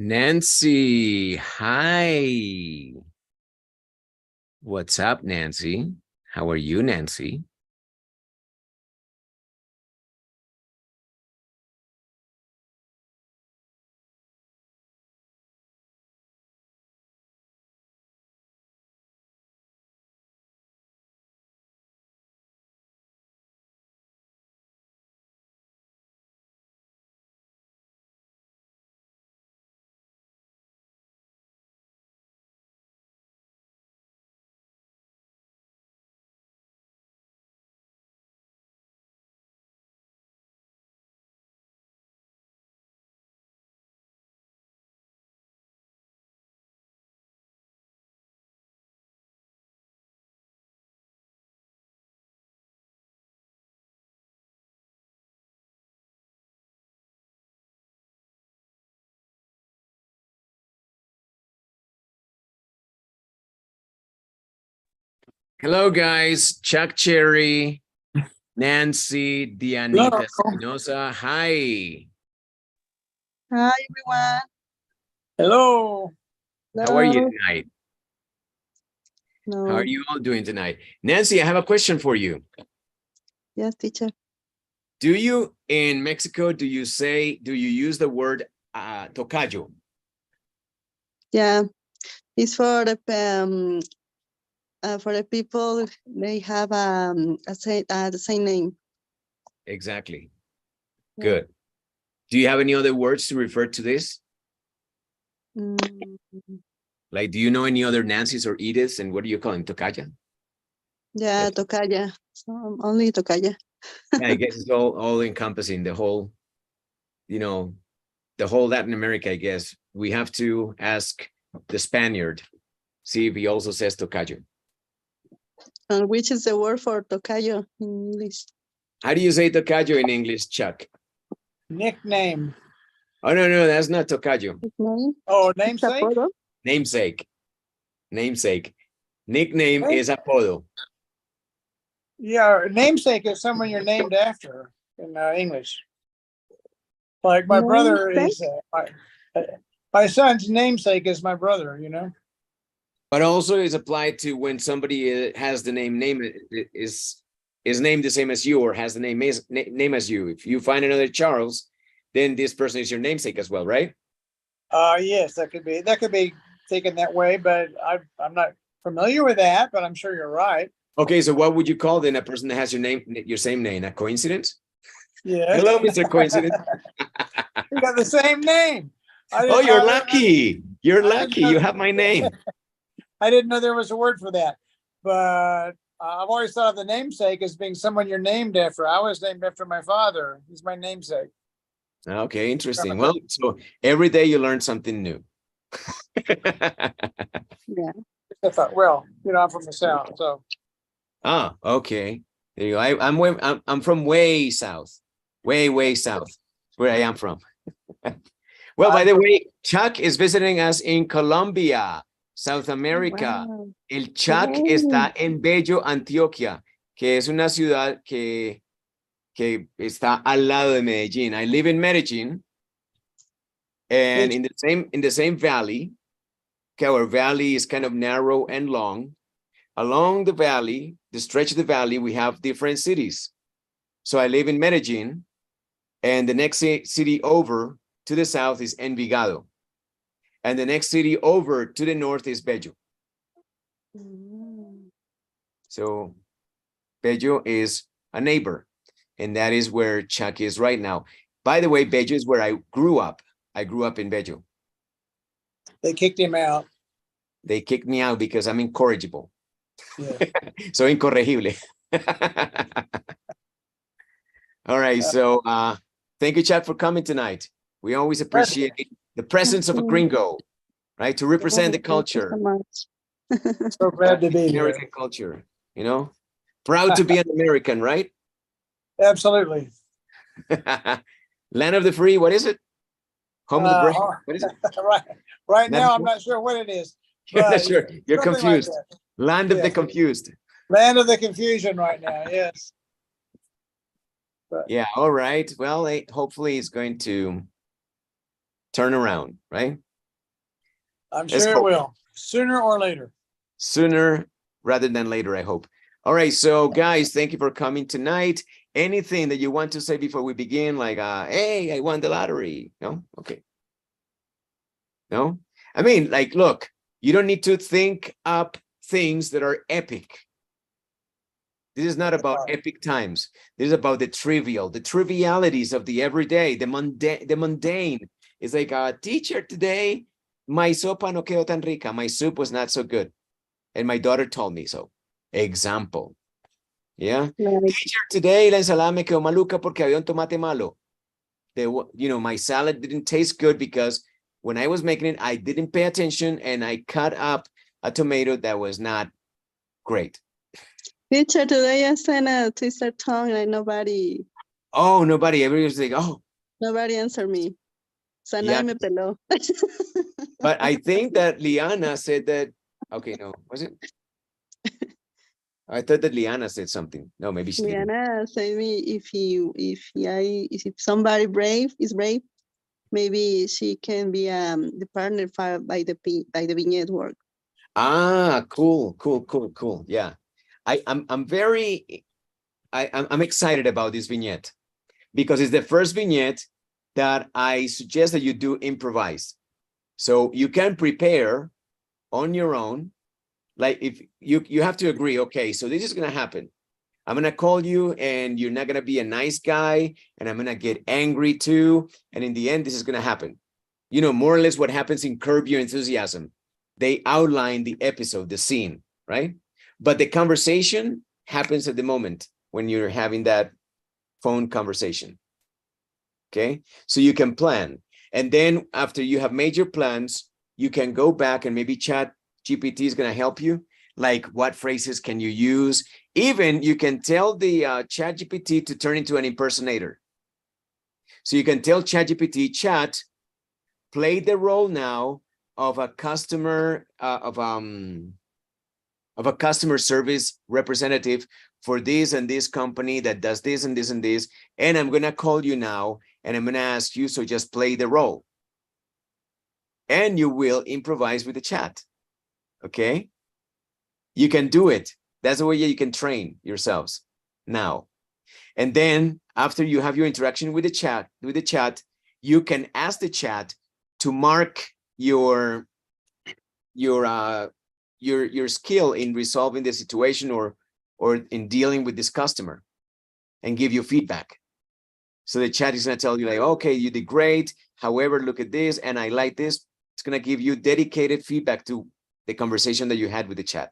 Nancy, hi. What's up, Nancy? How are you, Nancy? Hello, guys. Chuck Cherry, Nancy, Dianita Espinosa. Hi. Hi, everyone. Hello. How are you tonight? No. How are you all doing tonight? Nancy, I have a question for you. Yes, teacher. Do you, in Mexico, do you use the word tocayo? Yeah, it's for the people, they have the same name. Exactly. Yeah. Good. Do you have any other words to refer to this? Like, do you know any other Nancy's or Ediths, and what do you call them? Tocaya? Yeah, tocaya. So only tocaya. Yeah, I guess it's all encompassing the whole, the whole Latin America, I guess. We have to ask the Spaniard, see if he also says tocayo. And which is the word for tocayo in English? How do you say tocayo in English, Chuck? Nickname. Oh, no, that's not tocayo. Name? Oh, namesake? Namesake. Nickname is apodo. Yeah, namesake is someone you're named after in English. Like my brother is, my son's namesake is my brother, you know? But also is applied to when somebody has the name is named the same as you, or has the name as you. If you find another Charles, then this person is your namesake as well, right? Yes, that could be taken that way, but I'm not familiar with that, but I'm sure you're right. Okay, so what would you call then a person that has your same name? A coincidence? Yeah. Hello, Mr. Coincidence. We got the same name. Oh, you're lucky. You're lucky. You have my name. I didn't know there was a word for that, but I've always thought of the namesake as being someone you're named after. I was named after my father. He's my namesake. Okay, interesting. Well, so every day you learn something new. Yeah. I thought, well, I'm from the South, so. Ah, okay. There you go. I'm from way south, way south, where I am from. Well, by the way, Chuck is visiting us in Colombia, South America. Wow. El Chuck está en Bello, Antioquia, que es una ciudad que está al lado de Medellín. I live in Medellín, and in the same valley. Okay, our valley is kind of narrow and long. Along the valley, the stretch of the valley, we have different cities. So I live in Medellín, and the next city over to the south is Envigado, and the next city over to the north is Bello. So Bello is a neighbor, and that is where Chuck is right now. By the way, Bello is where I grew up. I grew up in Bello. They kicked him out. They kicked me out because I'm incorrigible. Yeah. So incorregible. All right, so thank you, Chuck, for coming tonight. We always appreciate the presence of a gringo, right? To represent the culture. So glad to be here. American culture, proud to be an American, right? Absolutely. Land of the free, what is it? Home of the brave, what is it? Right now, I'm not sure what it is. You're not sure. You're confused. Like Land of the confused. Land of the confusion right now, yes. But, yeah, all right. Well, hopefully it's going to turn around, right? I'm Let's sure it hope. will, sooner or later. Sooner rather than later, I hope. All right, so guys, thank you for coming tonight. Anything that you want to say before we begin, like, hey, I won the lottery? No? Okay. No? I mean, like, look, you don't need to think up things that are epic. This is not about epic times. This is about the trivial, the trivialities of the everyday, the mundane. It's like, teacher, today, my sopa no quedó tan rica. My soup was not so good. And my daughter told me so. Example. Yeah. Like, Teacher, today la ensalada me quedó maluca porque había un tomate malo. My salad didn't taste good because when I was making it, I didn't pay attention and I cut up a tomato that was not great. teacher, today I sent a twister tongue and nobody Everybody's like, oh. Nobody answered me. So Yeah. nadie me peló. But I think that Liana said that, okay, no, was it? I thought that Liana said something. No, maybe she didn't. Liana said me if somebody is brave, maybe she can be the partner by the vignette work. Cool. Yeah. I'm excited about this vignette because it's the first vignette that I suggest that you do improvise. So you can prepare on your own. Like if you have to agree, okay, so this is going to happen. I'm going to call you and you're not going to be a nice guy and I'm going to get angry too. And in the end, this is going to happen. More or less what happens in Curb Your Enthusiasm. They outline the episode, the scene, right? But the conversation happens at the moment when you're having that phone conversation. Okay, so you can plan. And then after you have made your plans, you can go back and maybe Chat GPT is going to help you. Like what phrases can you use? Even you can tell the Chat GPT to turn into an impersonator. So you can tell Chat GPT, Chat, play the role now of a customer of a customer service representative for this and this company that does this and this and this. And I'm going to call you now and I'm going to ask you, so just play the role. And you will improvise with the chat. Okay? You can do it. That's the way you can train yourselves now. And then after you have your interaction with the chat, you can ask the chat to mark your skill in resolving the situation or in dealing with this customer and give you feedback. So the chat is going to tell you like, okay, you did great. However, look at this. And I like this. It's going to give you dedicated feedback to the conversation that you had with the chat.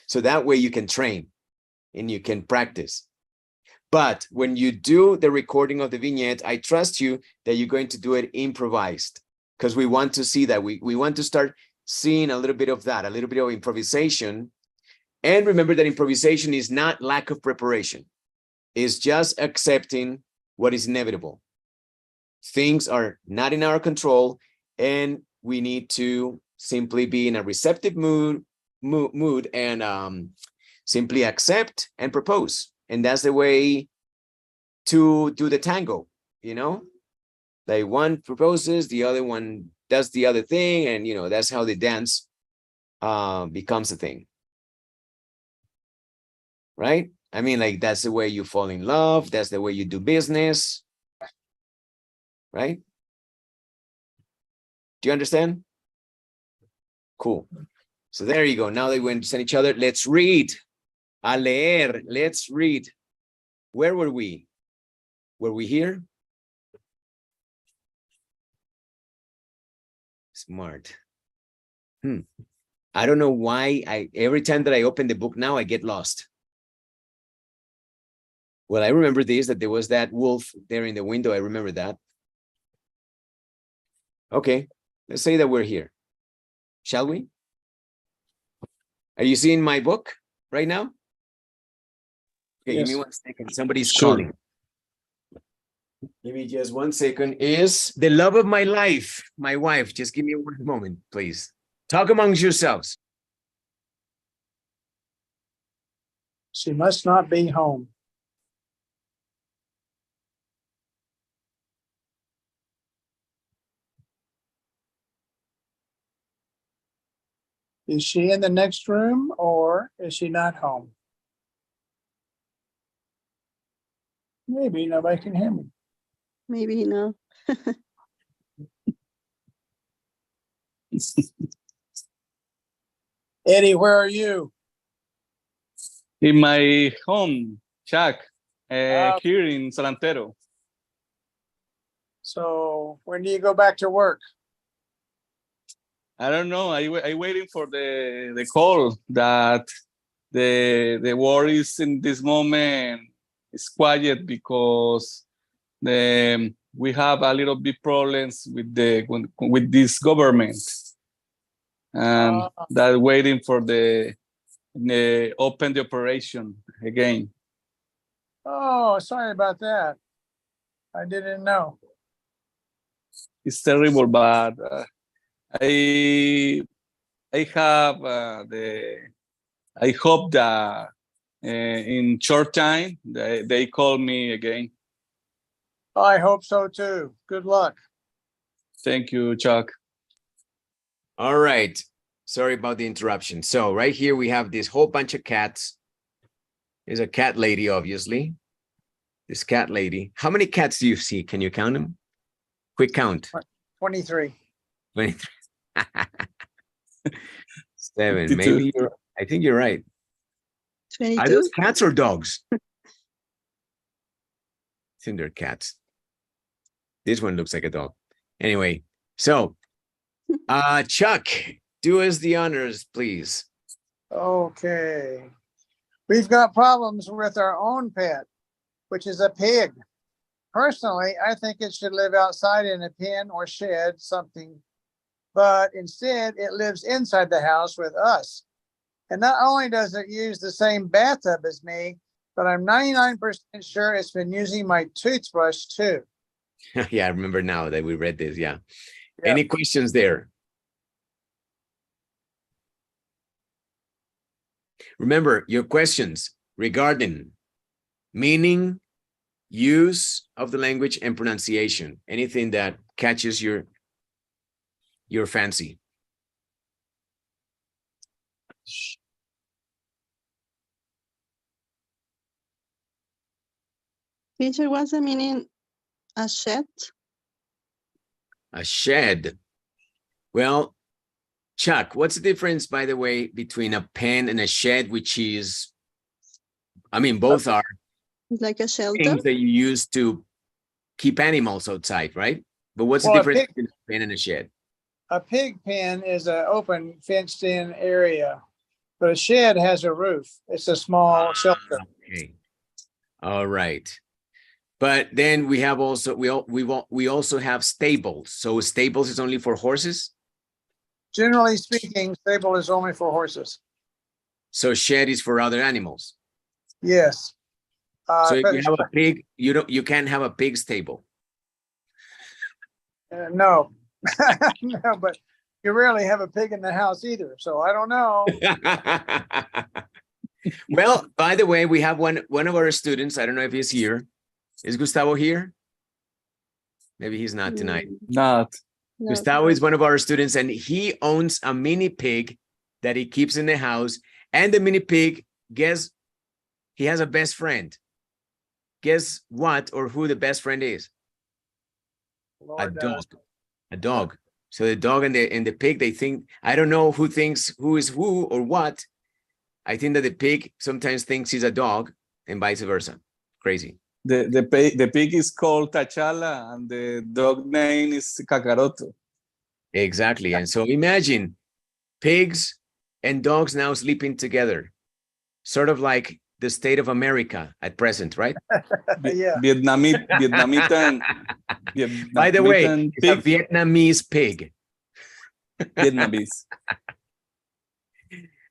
So that way you can train and you can practice. But when you do the recording of the vignette, I trust you that you're going to do it improvised because we want to see that. We want to start seeing a little bit of that, a little bit of improvisation. And remember that improvisation is not lack of preparation. It's just accepting what is inevitable. Things are not in our control, and we need to simply be in a receptive mood and simply accept and propose. And that's the way to do the tango, Like one proposes, the other one does the other thing, and that's how the dance becomes a thing. Right? I mean, like that's the way you fall in love, that's the way you do business. Right? Do you understand? Cool. So there you go. Now that we understand each other, let's read. A leer. Let's read. Where were we? Were we here? Smart. I don't know why every time that I open the book now, I get lost. Well, I remember this, that there was that wolf there in the window. I remember that. Okay, let's say that we're here. Shall we? Are you seeing my book right now? Okay, Yes. Give me 1 second. Somebody's Sure. calling. Give me just 1 second. Is the love of my life, my wife. Just give me 1 moment, please. Talk amongst yourselves. She must not be home. Is she in the next room or is she not home? Maybe nobody can hear me. Maybe no. Eddie, where are you? In my home, Chuck, Ah. here in Salantero. So when do you go back to work? I don't know. I waiting for the call that the world is in this moment is quiet because we have a little bit problems with this government, and that waiting for the open the operation again. Oh, sorry about that. I didn't know. It's terrible, but I have I hope that in short time they call me again. I hope so too. Good luck. Thank you, Chuck. All right. Sorry about the interruption. So right here we have this whole bunch of cats. There's a cat lady, obviously. This cat lady. How many cats do you see? Can you count them? Quick count. 23. 23. 7. 52. Maybe I think you're right. 22. Are those cats or dogs? I think they're cats. This one looks like a dog. Anyway, so Chuck, do us the honors, please. Okay. We've got problems with our own pet, which is a pig. Personally, I think it should live outside in a pen or shed, something, but instead it lives inside the house with us. And not only does it use the same bathtub as me, but I'm 99% sure it's been using my toothbrush too. Yeah, I remember now that we read this. Yeah. Yeah. Any questions there? Remember your questions regarding meaning, use of the language, and pronunciation. Anything that catches your fancy. Teacher, what's the meaning a shed? A shed. Well, Chuck, what's the difference, by the way, between a pen and a shed, which is, I mean, both are It's like a shelter. things that you use to keep animals outside, right? But what's the Well, a difference pig- between a pen and a shed? A pig pen is an open fenced in area, but a shed has a roof. It's a small shelter. Okay. All right. But then we have also, we also have stables. So stables is only for horses. Generally speaking, stable is only for horses. So shed is for other animals. Yes. So if But- you have a pig, you can't have a pig stable. no, no, but you rarely have a pig in the house either. So I don't know. Well, by the way, we have one of our students. I don't know if he's here. Is Gustavo here? Maybe he's not tonight. Not. No, Gustavo is one of our students, and he owns a mini pig that he keeps in the house. And the mini pig, guess, he has a best friend. Guess what or who the best friend is? A Lord, dog. A dog. So the dog and the pig, they think, I don't know who thinks who is who or what. I think that the pig sometimes thinks he's a dog and vice versa. Crazy. The pig is called Tachala and the dog name is Kakaroto. Exactly. And so imagine pigs and dogs now sleeping together, sort of like the state of America at present, right? Yeah. Vietnamese By the way, it's a pig. Vietnamese pig. Vietnamese.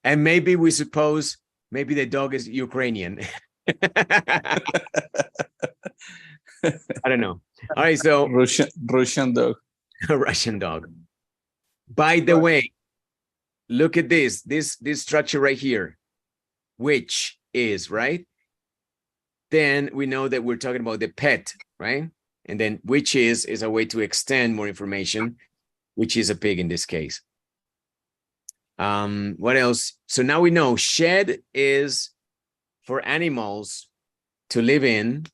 And maybe we suppose maybe the dog is Ukrainian. I don't know. All right, so Russian dog. a Russian dog. By the way, look at this structure right here, which is, right? Then we know that we're talking about the pet, right? And then which is a way to extend more information, which is a pig in this case. What else? So now we know shed is for animals to live in,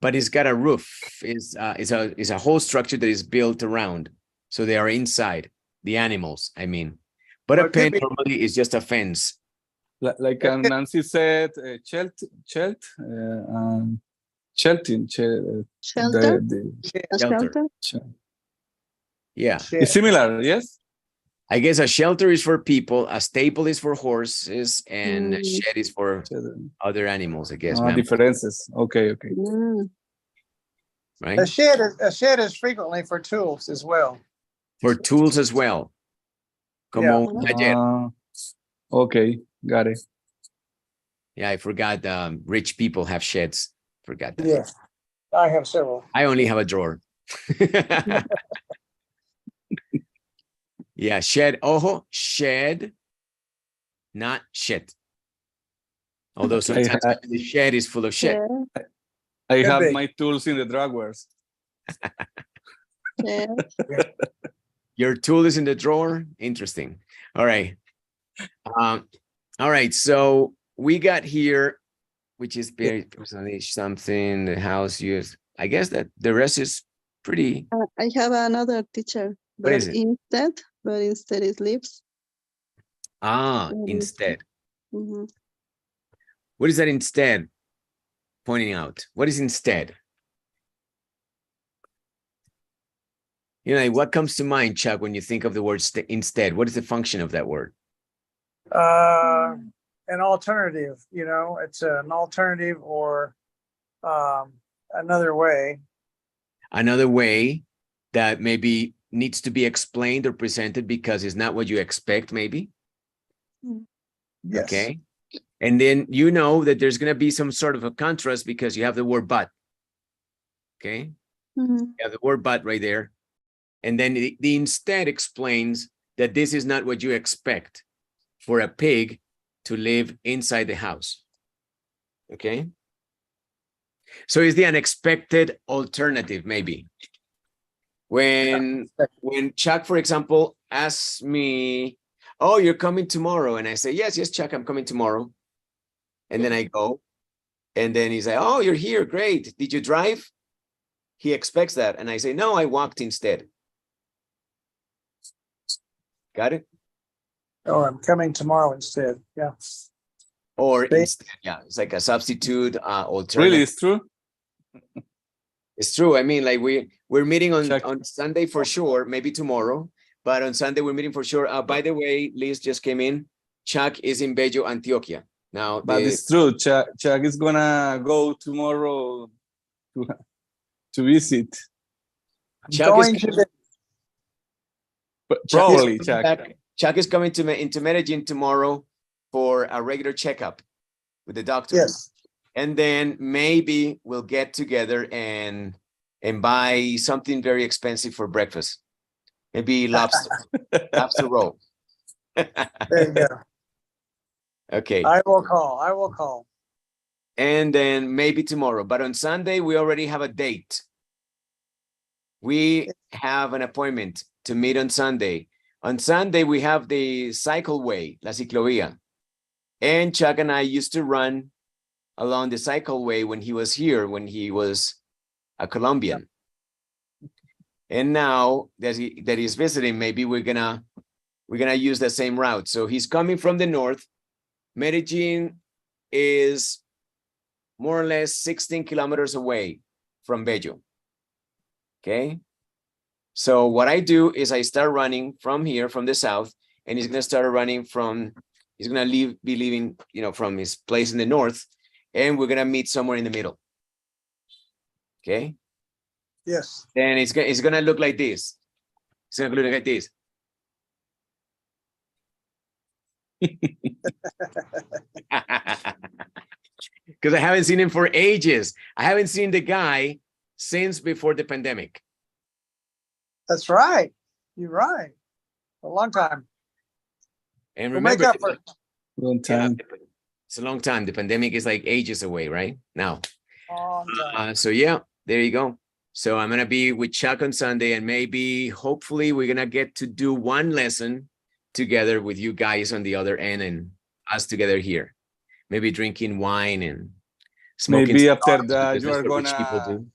but it's got a roof. It's a whole structure that is built around. So they are inside, the animals, I mean. But Well, a it could pen be- normally is just a fence. Like Nancy said, shelting, Shelter? A Shelter. shelter? Yeah. Shit. It's similar, yes? I guess a shelter is for people, a stable is for horses, and a Mm. shed is for other animals, I guess, mammals, Differences. Okay. Mm. right? A shed is frequently for tools as well. For tools as well. Como un taller. Okay, got it. Yeah, I forgot rich people have sheds. Forgot that. Yeah, I have several. I only have a drawer. Yeah, shed. Ojo, shed, not shit. Although sometimes the shed is full of shit. Yeah. I Could have be. my tools in the drawers. Yeah. Your tool is in the drawer. Interesting. All right. All right. So we got here, which is very personally something the house used. I guess that the rest is pretty. I have another teacher. What is it? Instead it lives. Instead. Mhm. What is that instead? Pointing out. What is instead? You know, what comes to mind, Chuck, when you think of the word instead? What is the function of that word? An alternative, it's an alternative or another way. Another way that maybe needs to be explained or presented because it's not what you expect, maybe. Yes. Okay. And then you know that there's going to be some sort of a contrast because you have the word but. Okay. Mhm. You have the word but right there. And then the instead explains that this is not what you expect for a pig to live inside the house. Okay. So it's the unexpected alternative, maybe. When Chuck, for example, asks me, oh, you're coming tomorrow. And I say, yes, Chuck, I'm coming tomorrow. And then I go. And then he's like, oh, you're here. Great. Did you drive? He expects that. And I say, no, I walked instead. Got it? Or I'm coming tomorrow instead. Yeah. Or Ba- instead, yeah, it's like a substitute alternative. Really, it's true? It's true. I mean, like we're meeting Check. on Sunday for sure, maybe tomorrow, but on Sunday we're meeting for sure. By the way, Liz just came in. Chuck is in Bello, Antioquia. Now, But it's true. Chuck is gonna go tomorrow to visit. Chuck is going to the Probably, Chuck. Chuck is coming into Medellín tomorrow for a regular checkup with the doctor. yes. And then maybe we'll get together and buy something very expensive for breakfast. Maybe lobster roll. There you go. Okay. I will call. And then maybe tomorrow. But on Sunday, we already have a date. We have an appointment to meet on Sunday. On Sunday, we have the cycleway, La Ciclovía. And Chuck and I used to run along the cycleway when he was here, when he was a Colombian. And now that he's visiting, maybe we're gonna use the same route. So he's coming from the north. Medellín is more or less 16 kilometers away from Bello. Okay. So what I do is I start running from here, from the south, and he's gonna start running he's gonna be leaving, from his place in the north, and we're gonna meet somewhere in the middle. Okay. Yes. And it's gonna look like this. It's gonna look like this. Because I haven't seen him for ages. I haven't seen the guy since before the pandemic. That's right. You're right. A long time. And We'll make remember, up for it. Long yeah, time. it's a long time. The pandemic is like ages away, right? Now. Long time. So yeah, there you go. So I'm gonna be with Chuck on Sunday, and maybe hopefully we're gonna get to do one lesson together with you guys on the other end and us together here. Maybe drinking wine and smoking. Maybe after cigars, that because you that's are what rich people gonna. do.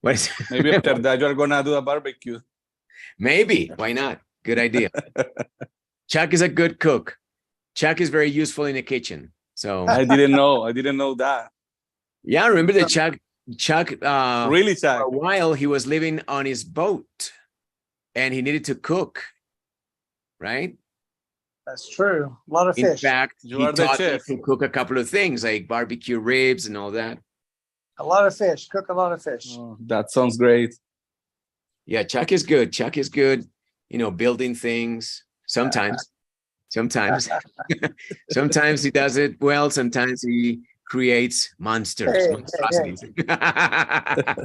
What is Maybe after that you are gonna do a barbecue. Maybe. Why not? Good idea. Chuck is a good cook. Chuck is very useful in the kitchen. So I didn't know that. yeah, remember that Chuck Really, for Chuck? a while he was living on his boat and he needed to cook, right? That's true. A lot of In fish. fact, You he are the taught me chef. to cook a couple of things like barbecue ribs and all that. A lot of fish. Cook a lot of fish. Oh, that sounds great. Yeah, Chuck is good. Chuck is good, you know, building things. Sometimes sometimes he does it well. Sometimes he creates monsters, Hey. monstrosities. I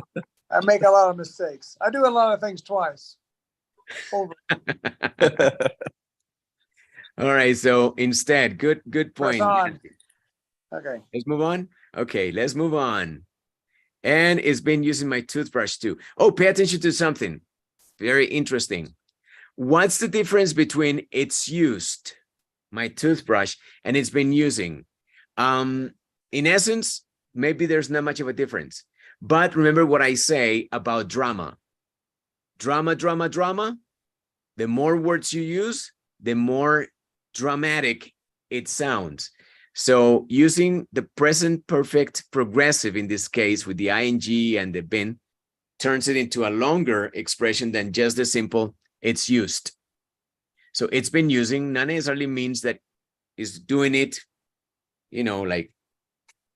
make a lot of mistakes. I do a lot of things twice. Over. All right, so instead, good Press point. on. Okay. Let's move on. Okay, let's move on. And it's been using my toothbrush too. Oh, pay attention to something very interesting. What's the difference between it's used, my toothbrush, and it's been using? In essence, maybe there's not much of a difference. But remember what I say about drama. Drama, drama, drama. The more words you use, the more dramatic it sounds. So using the present perfect progressive in this case with the ing and the been turns it into a longer expression than just the simple it's used. So it's been using not necessarily means that is doing it, you know, like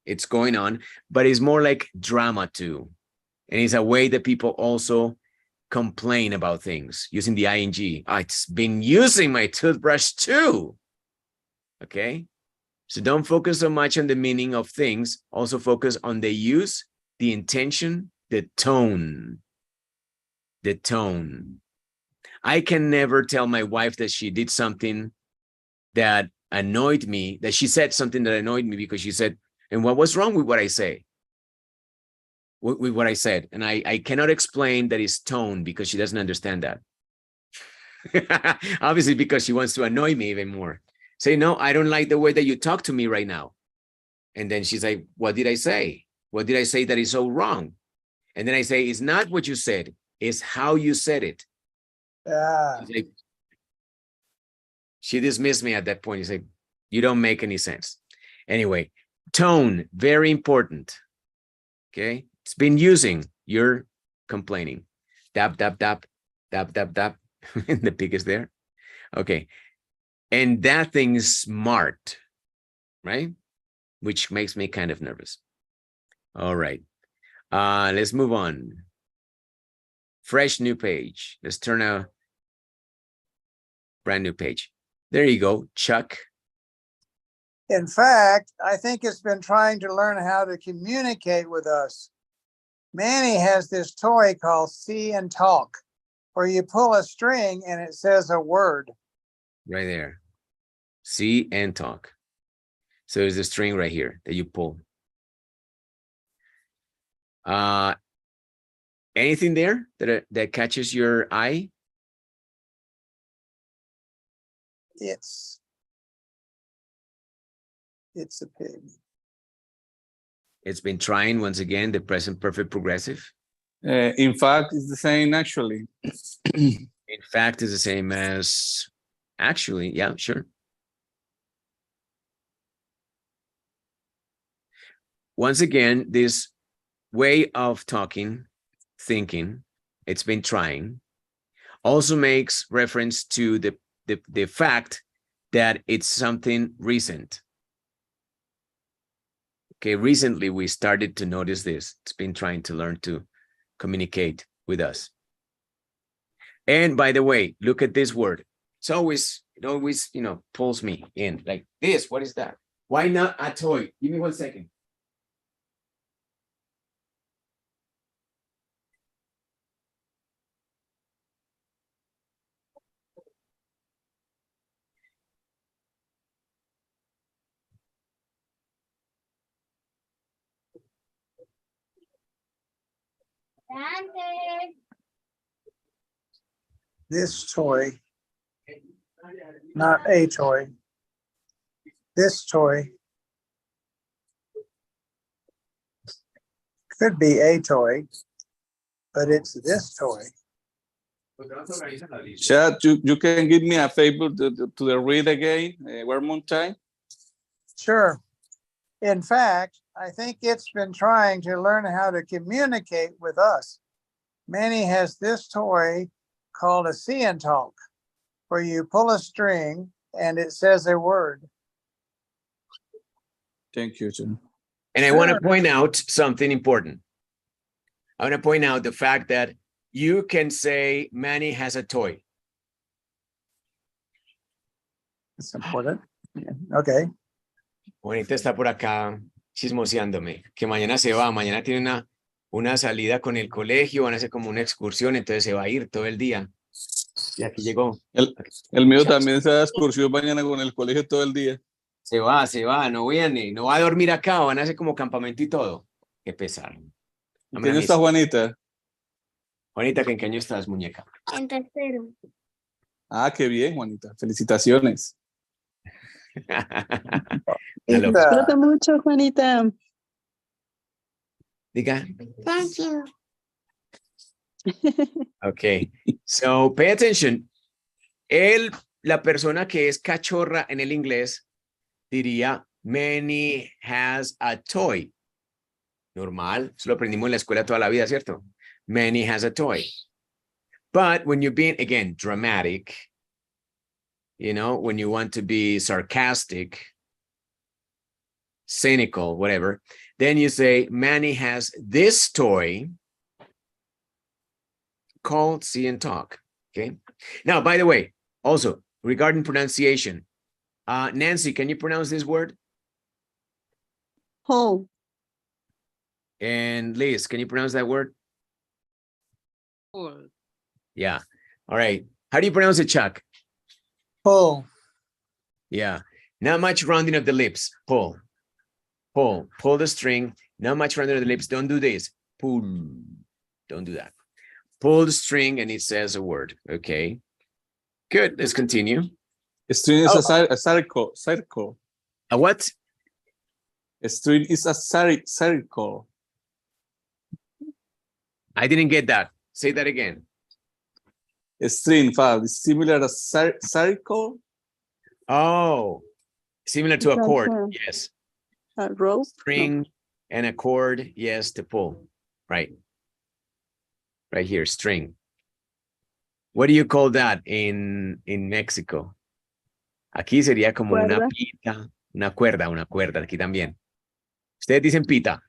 it's going on, but it's more like drama too. And it's a way that people also complain about things using the ing. It's been using my toothbrush too. Okay. So don't focus so much on the meaning of things. Also focus on the use, the intention, the tone. The tone. I can never tell my wife that she did something that annoyed me, that she said something that annoyed me because she said, and what was wrong with what I say? With what I said. And I cannot explain that it's tone because she doesn't understand that. Obviously, because she wants to annoy me even more. Say, no, I don't like the way that you talk to me right now. And then she's like, what did I say? What did I say that is so wrong? And then I say, it's not what you said, it's how you said it. Yeah. Like, she dismissed me at that point. She's like, you don't make any sense. Anyway, tone, very important. Okay. It's been using, you're complaining. Dap, dap, dap, dap, dap, dap. The pig is there. Okay. And that thing's smart, right? Which makes me kind of nervous. All right. Let's move on. Fresh new page. Let's turn a brand new page. There you go, Chuck. In fact, I think it's been trying to learn how to communicate with us. Manny has this toy called See and Talk, where you pull a string and it says a word. Right there. See and talk. So there's a string right here that you pull. Anything there that catches your eye? It's a pig. It's been trying once again the present perfect progressive. In fact, it's the same actually. In fact, it's the same as actually. Yeah, sure. Once again, this way of talking, thinking, it's been trying, also makes reference to the fact that it's something recent. Okay, recently we started to notice this. It's been trying to learn to communicate with us. And by the way, look at this word. It always, you know, pulls me in like this. What is that? Why not a toy? Give me 1 second. This toy not a toy. This toy could be a toy, but it's this toy. Chad, you can give me a favor to the read again, one more time? Sure. In fact, I think it's been trying to learn how to communicate with us. Manny has this toy called a see and talk, where you pull a string and it says a word. Thank you, John. And I want to point out something important. I want to point out the fact that you can say Manny has a toy. It's important. Yeah. Okay. Juanita está por acá chismoseándome, que mañana se va, mañana tiene una salida con el colegio, van a hacer como una excursión, entonces se va a ir todo el día. Y aquí llegó. El mío también se da excursión mañana con el colegio todo el día. Se va, no viene, no va a dormir acá, van a hacer como campamento y todo. Qué pesar. ¿Qué año está Juanita? Juanita, ¿en qué año estás, muñeca? En tercero. Ah, qué bien, Juanita. Felicitaciones. Disfruta mucho, Juanita. Diga. Thank you. Okay, so pay attention. La persona que es cachorra en el inglés diría, Manny has a toy. Normal, eso lo aprendimos en la escuela toda la vida, ¿cierto? Manny has a toy. But when you're being, again, dramatic, you know, when you want to be sarcastic, cynical, whatever, then you say, Manny has this toy called see and talk. Okay. Now, by the way, also regarding pronunciation, Nancy, can you pronounce this word? Hole. And Liz, can you pronounce that word? Hole. Yeah. All right. How do you pronounce it, Chuck? Pull. Yeah. Not much rounding of the lips. Pull. Pull. Pull the string. Not much rounding of the lips. Don't do this. Pull. Don't do that. Pull the string and it says a word. Okay. Good. Let's continue. A string is a circle. A what? A string is a circle. I didn't get that. Say that again. A string, is similar to circle. Oh, similar to a Like chord. a- Yes. A rope. String and a chord. Yes, to pull. Right. Right here, string. What do you call that in Mexico? Aquí sería como una Cuerda. pita, una cuerda, aquí también. Ustedes dicen pita,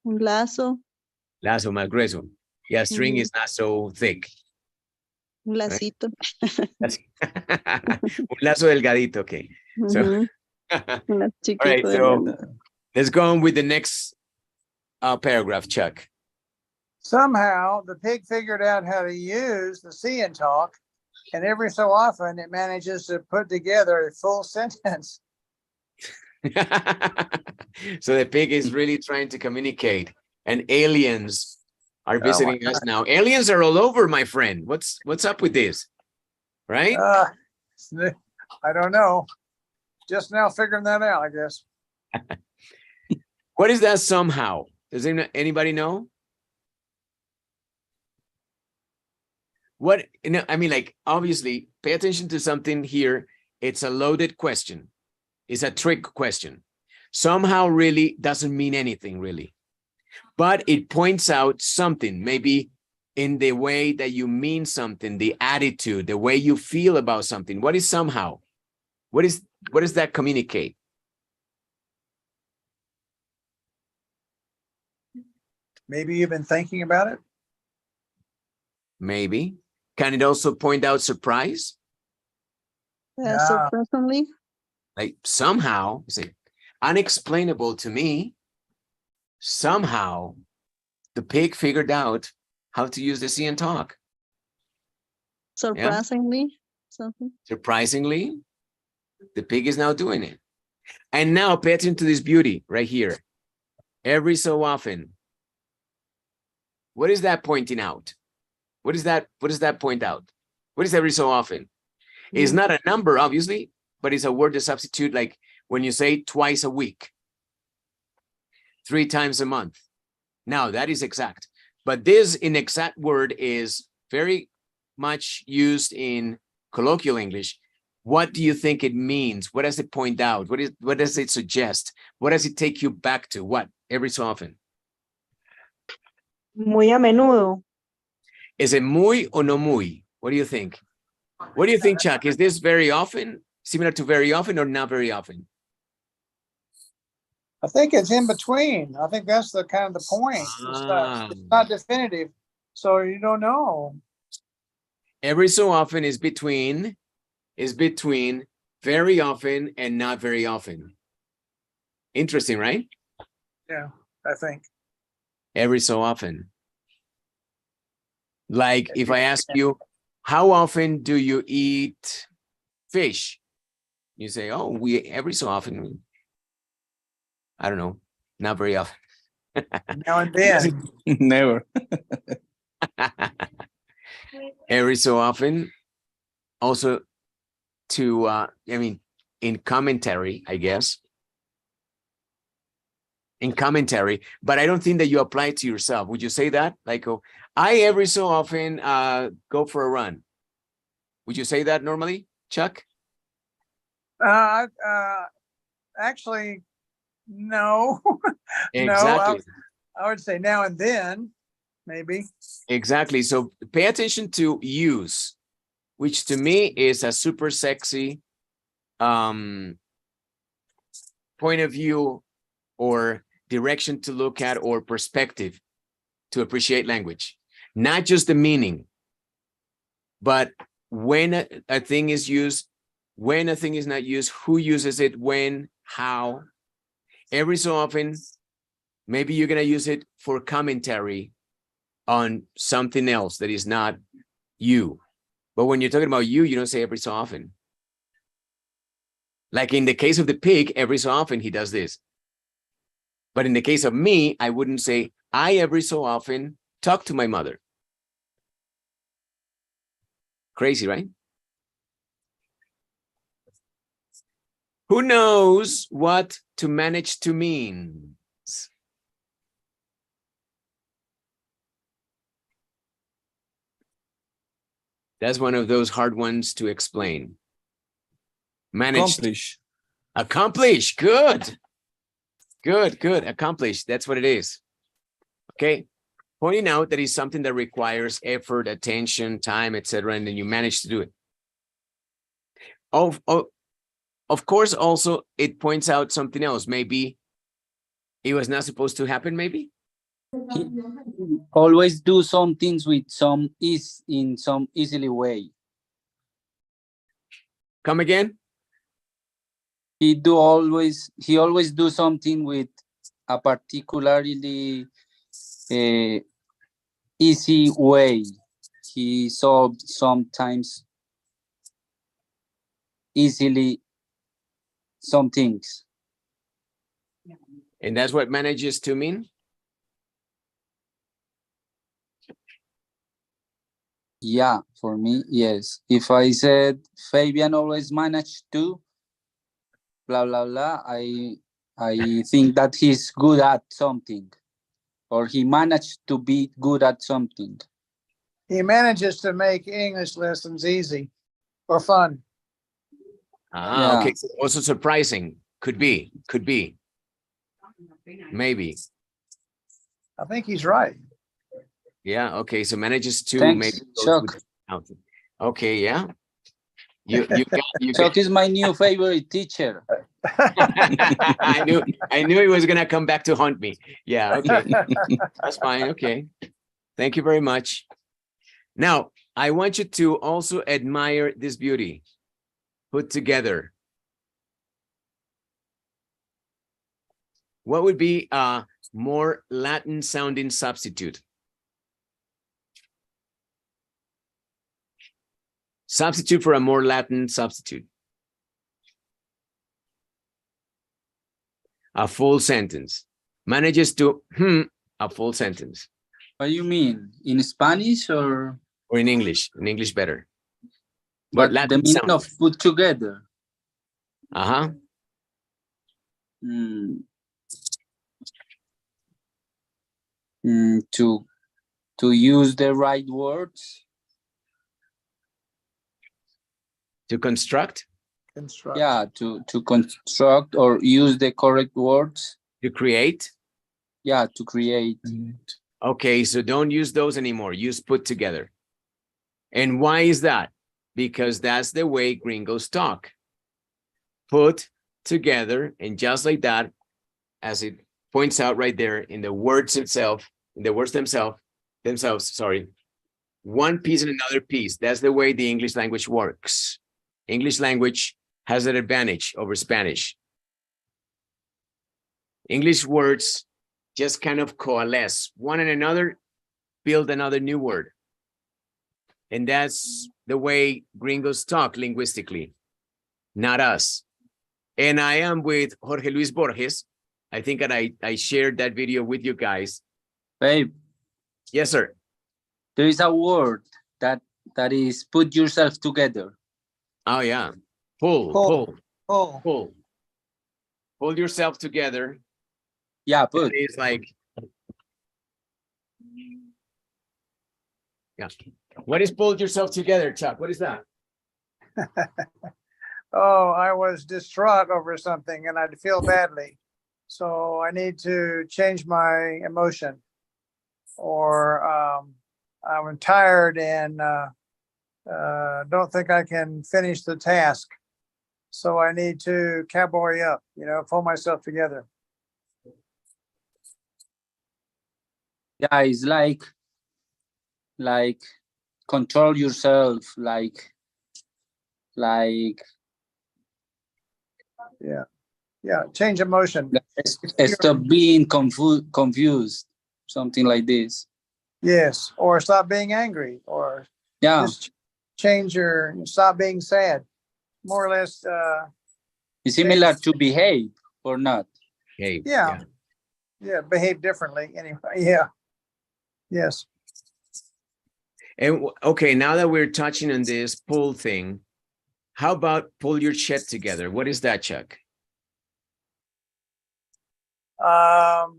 Un lazo. lazo más grueso. Yeah, string is not so thick. Un lacito. Así. Un lazo delgadito, okay. So, Ujú. Un lazo all right, chiquito. so let's go on with the next paragraph, Chuck. Somehow the pig figured out how to use the see and talk, and every so often it manages to put together a full sentence. So the pig is really trying to communicate, and aliens are visiting us now. Aliens are all over, my friend. What's up with this? Right? I don't know. Just now figuring that out, I guess. What is that somehow? Does anybody know? What, I mean, like, obviously, pay attention to something here. It's a loaded question. It's a trick question. Somehow really doesn't mean anything, really. But it points out something, maybe in the way that you mean something, the attitude, the way you feel about something. What is somehow? What does that communicate? Maybe you've been thinking about it. Maybe. Can it also point out surprise? Surprisingly. Like somehow, you say, unexplainable to me. Somehow, the pig figured out how to use the see and talk. Surprisingly. Something. Surprisingly, the pig is now doing it. And now pay attention to this beauty right here. Every so often. What is that pointing out? What does that point out? What is every so often? It's not a number, obviously, but it's a word to substitute, like when you say twice a week, 3 times a month. Now, that is exact. But this inexact word is very much used in colloquial English. What do you think it means? What does it point out? What does it suggest? What does it take you back to? What? Every so often. Muy a menudo. Is it muy or no muy? What do you think? What do you think, Chuck? Is this very often, similar to very often, or not very often? I think it's in between. I think that's the kind of the point. It's not definitive, so you don't know. Every so often is between very often and not very often. Interesting, right? Yeah, I think. Every so often. Like if I ask you, how often do you eat fish? You say, oh, we every so often. I don't know, not very often. Now and then. Never. Every so often. Also to, I mean, in commentary, I guess. In commentary, but I don't think that you apply it to yourself. Would you say that? Like, oh, I every so often go for a run. Would you say that normally, Chuck? Actually, no. Exactly. No, I would say now and then, maybe. Exactly. So pay attention to use, which to me is a super sexy point of view or direction to look at or perspective to appreciate language. Not just the meaning, but when a thing is used, when a thing is not used, who uses it, when, how. Every so often, maybe you're going to use it for commentary on something else that is not you. But when you're talking about you don't say every so often. Like in the case of the pig, every so often he does this. But in the case of me, I wouldn't say, I every so often talk to my mother. Crazy, right? Who knows what to manage to means? That's one of those hard ones to explain. Manage. Accomplish. Good. Good. Accomplish. That's what it is. Okay. Pointing out that it's something that requires effort, attention, time, etc., and then you manage to do it. Of course, also it points out something else. Maybe it was not supposed to happen. Maybe he always do some things with some in some easily way. Come again. He always do something with a particularly easy way. He solved sometimes easily some things. And that's what manages to mean? Yeah, for me, yes. If I said Fabian always managed to blah blah blah, I think that he's good at something, or he managed to be good at something. He manages to make English lessons easy or fun. Yeah. Okay. So also surprising. Could be. Maybe. I think he's right. Yeah. Okay. So manages to Thanks, maybe. Chuck. Okay. Yeah. You Chuck is my new favorite teacher. I knew he was gonna come back to haunt me. Yeah. Okay. That's fine. Okay. Thank you very much. Now, I want you to also admire this beauty put together. What would be a more Latin sounding substitute? Substitute for a more Latin substitute. A full sentence. Manages to a full sentence. What do you mean? In Spanish or? Or in English? In English better. But Latin the meaning sound. of put together. Uh-huh. To use the right words. To construct, Construct. Yeah, to construct or use the correct words. to create. Yeah, to create. Okay, so don't use those anymore. Use put together. And why is that? Because that's the way gringos talk. Put together, and just like that, as it points out right there in the words itself, in the words themselves, sorry, one piece and another piece. That's the way the English language works. English language has an advantage over Spanish. English words just kind of coalesce one and another, build another new word. And that's the way gringos talk linguistically, not us. And I am with Jorge Luis Borges. I think that I shared that video with you guys. Babe, Yes, sir. there is a word that is put yourself together. Oh, yeah. Pull yourself together. Yeah, put. It's like, yeah. What is pull yourself together, Chuck? What is that? Oh, I was distraught over something and I'd feel badly. So I need to change my emotion. Or I'm tired and don't think I can finish the task. So I need to cowboy up, pull myself together. Yeah, it's like control yourself, like Yeah, change emotion. stop being confused, something like this. Yes, or stop being angry, or Yeah, just stop being sad. More or less. it's similar to behave or not. Hey, Yeah, behave differently anyway. Yeah, yes. And okay, now that we're touching on this pull thing, how about pull your shit together? What is that, Chuck? That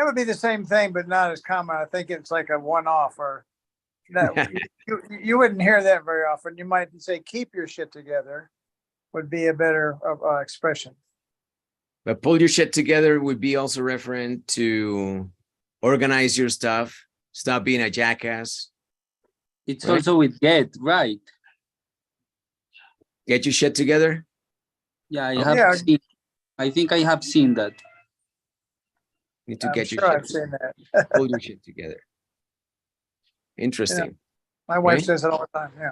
would be the same thing, but not as common. I think it's like a one-off, or that you wouldn't hear that very often. You might say "keep your shit together" would be a better expression. But pull your shit together would be also referent to organize your stuff, stop being a jackass. It's right? also with get, right? Get your shit together. Yeah, I think I have seen that. Need to I'm get sure your I've shit seen that. pull your shit together. Interesting. My wife Right? says it all the time. Yeah.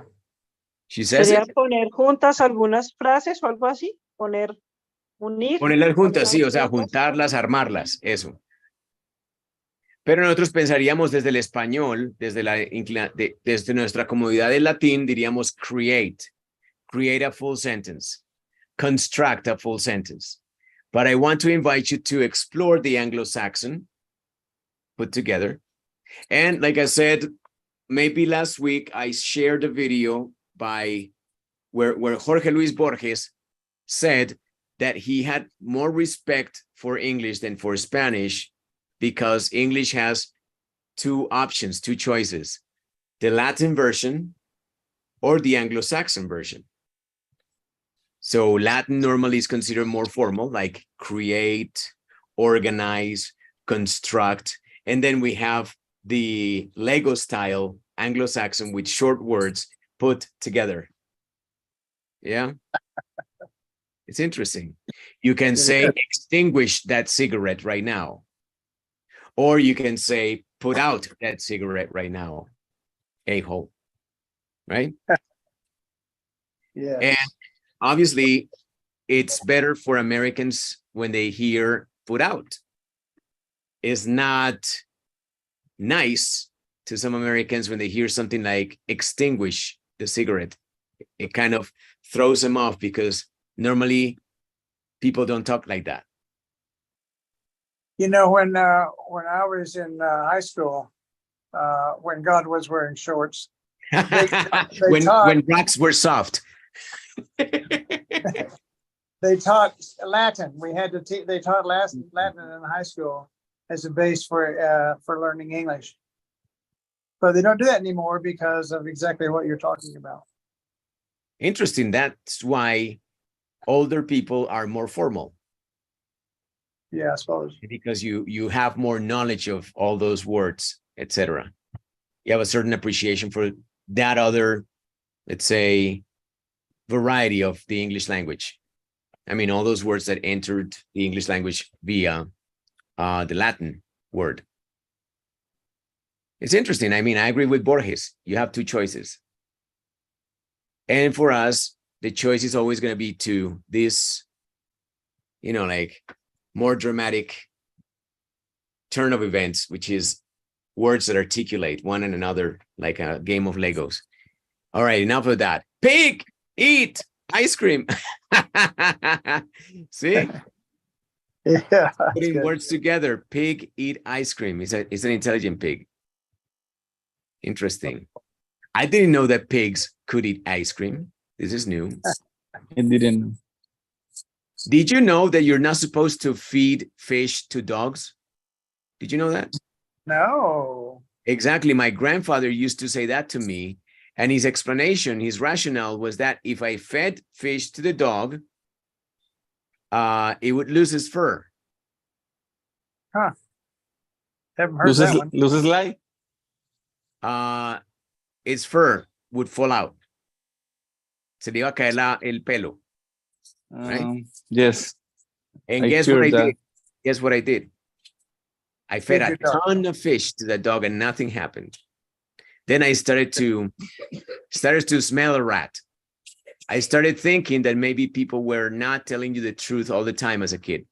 She says Sería it. poner juntas algunas frases o algo así, unir. Ponerlas juntas, sí, o sea, juntas. juntarlas, armarlas, eso. Pero nosotros pensaríamos desde el español, desde nuestra comodidad del latín, diríamos create a full sentence, construct a full sentence. But I want to invite you to explore the Anglo-Saxon put together. And like I said, maybe last week I shared a video where Jorge Luis Borges said that he had more respect for English than for Spanish, because English has two options, two choices, the Latin version or the Anglo-Saxon version. So Latin normally is considered more formal, like create, organize, construct. And then we have the Lego style Anglo-Saxon with short words put together. Yeah. It's interesting. You can say extinguish that cigarette right now. Or you can say put out that cigarette right now. A-hole. Right? Yeah. And obviously, it's better for Americans when they hear put out. It's not nice to some Americans when they hear something like extinguish the cigarette. It kind of throws them off, because normally people don't talk like that. When I was in high school, when God was wearing shorts, they when taught rocks were soft. they taught Latin. We had to teach. They taught Latin in high school as a base for learning English. But they don't do that anymore because of exactly what you're talking about. Interesting. That's why older people are more formal. Yeah, I suppose. Because you have more knowledge of all those words, etc. You have a certain appreciation for that other, let's say, variety of the English language. I mean, all those words that entered the English language via the Latin word. It's interesting. I mean, I agree with Borges. You have two choices. And for us, the choice is always going to be to this, you know, like more dramatic turn of events, which is words that articulate one and another like a game of Legos. All right, enough of that. Pig, eat ice cream. See? Yeah. Putting words together. Pig, eat ice cream. It's an intelligent pig. Interesting. I didn't know that pigs could eat ice cream. This is new. I didn't know. Did you know that you're not supposed to feed fish to dogs? Did you know that? No. Exactly. My grandfather used to say that to me. And his explanation, his rationale was that if I fed fish to the dog, it would lose its fur. Huh. Haven't heard that one. Loses light? Its fur would fall out. Se le iba a caer el pelo. Right? Yes. And I guess what I heard that. did? Guess what I did? I fed Fed a your dog. ton of fish to the dog and nothing happened. Then I started to smell a rat. I started thinking that maybe people were not telling you the truth all the time as a kid.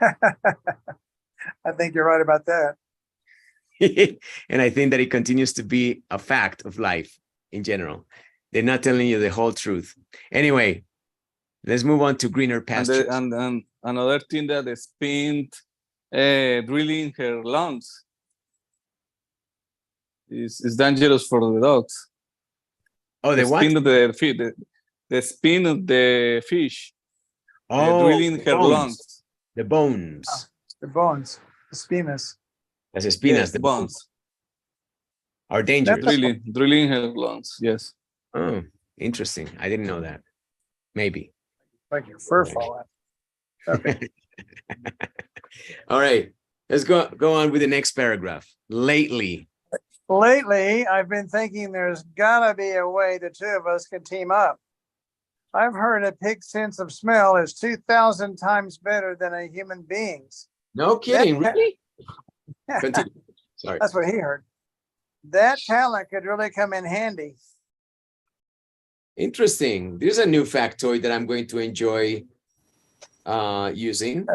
I think you're right about that. And I think that it continues to be a fact of life in general. They're not telling you the whole truth. Anyway, let's move on to greener pastures. And another thing that the spin drilling her lungs is dangerous for the dogs. Oh, the what? Spin of the spin of the fish. Oh, drilling the her bones. lungs. The bones. The bones, the spinas. Las espinas, Yes, the bones. are dangerous. Drilling her lungs. Yes. Oh, interesting. I didn't know that. Maybe. Like your fur fall out. Okay. All right. Let's go on with the next paragraph. Lately. Lately, I've been thinking there's gotta be a way the two of us can team up. I've heard a pig's sense of smell is 2,000 times better than a human being's. No kidding, That- really? Continue. Sorry. That's what he heard. That talent could really come in handy. Interesting. There's a new factoid that I'm going to enjoy using.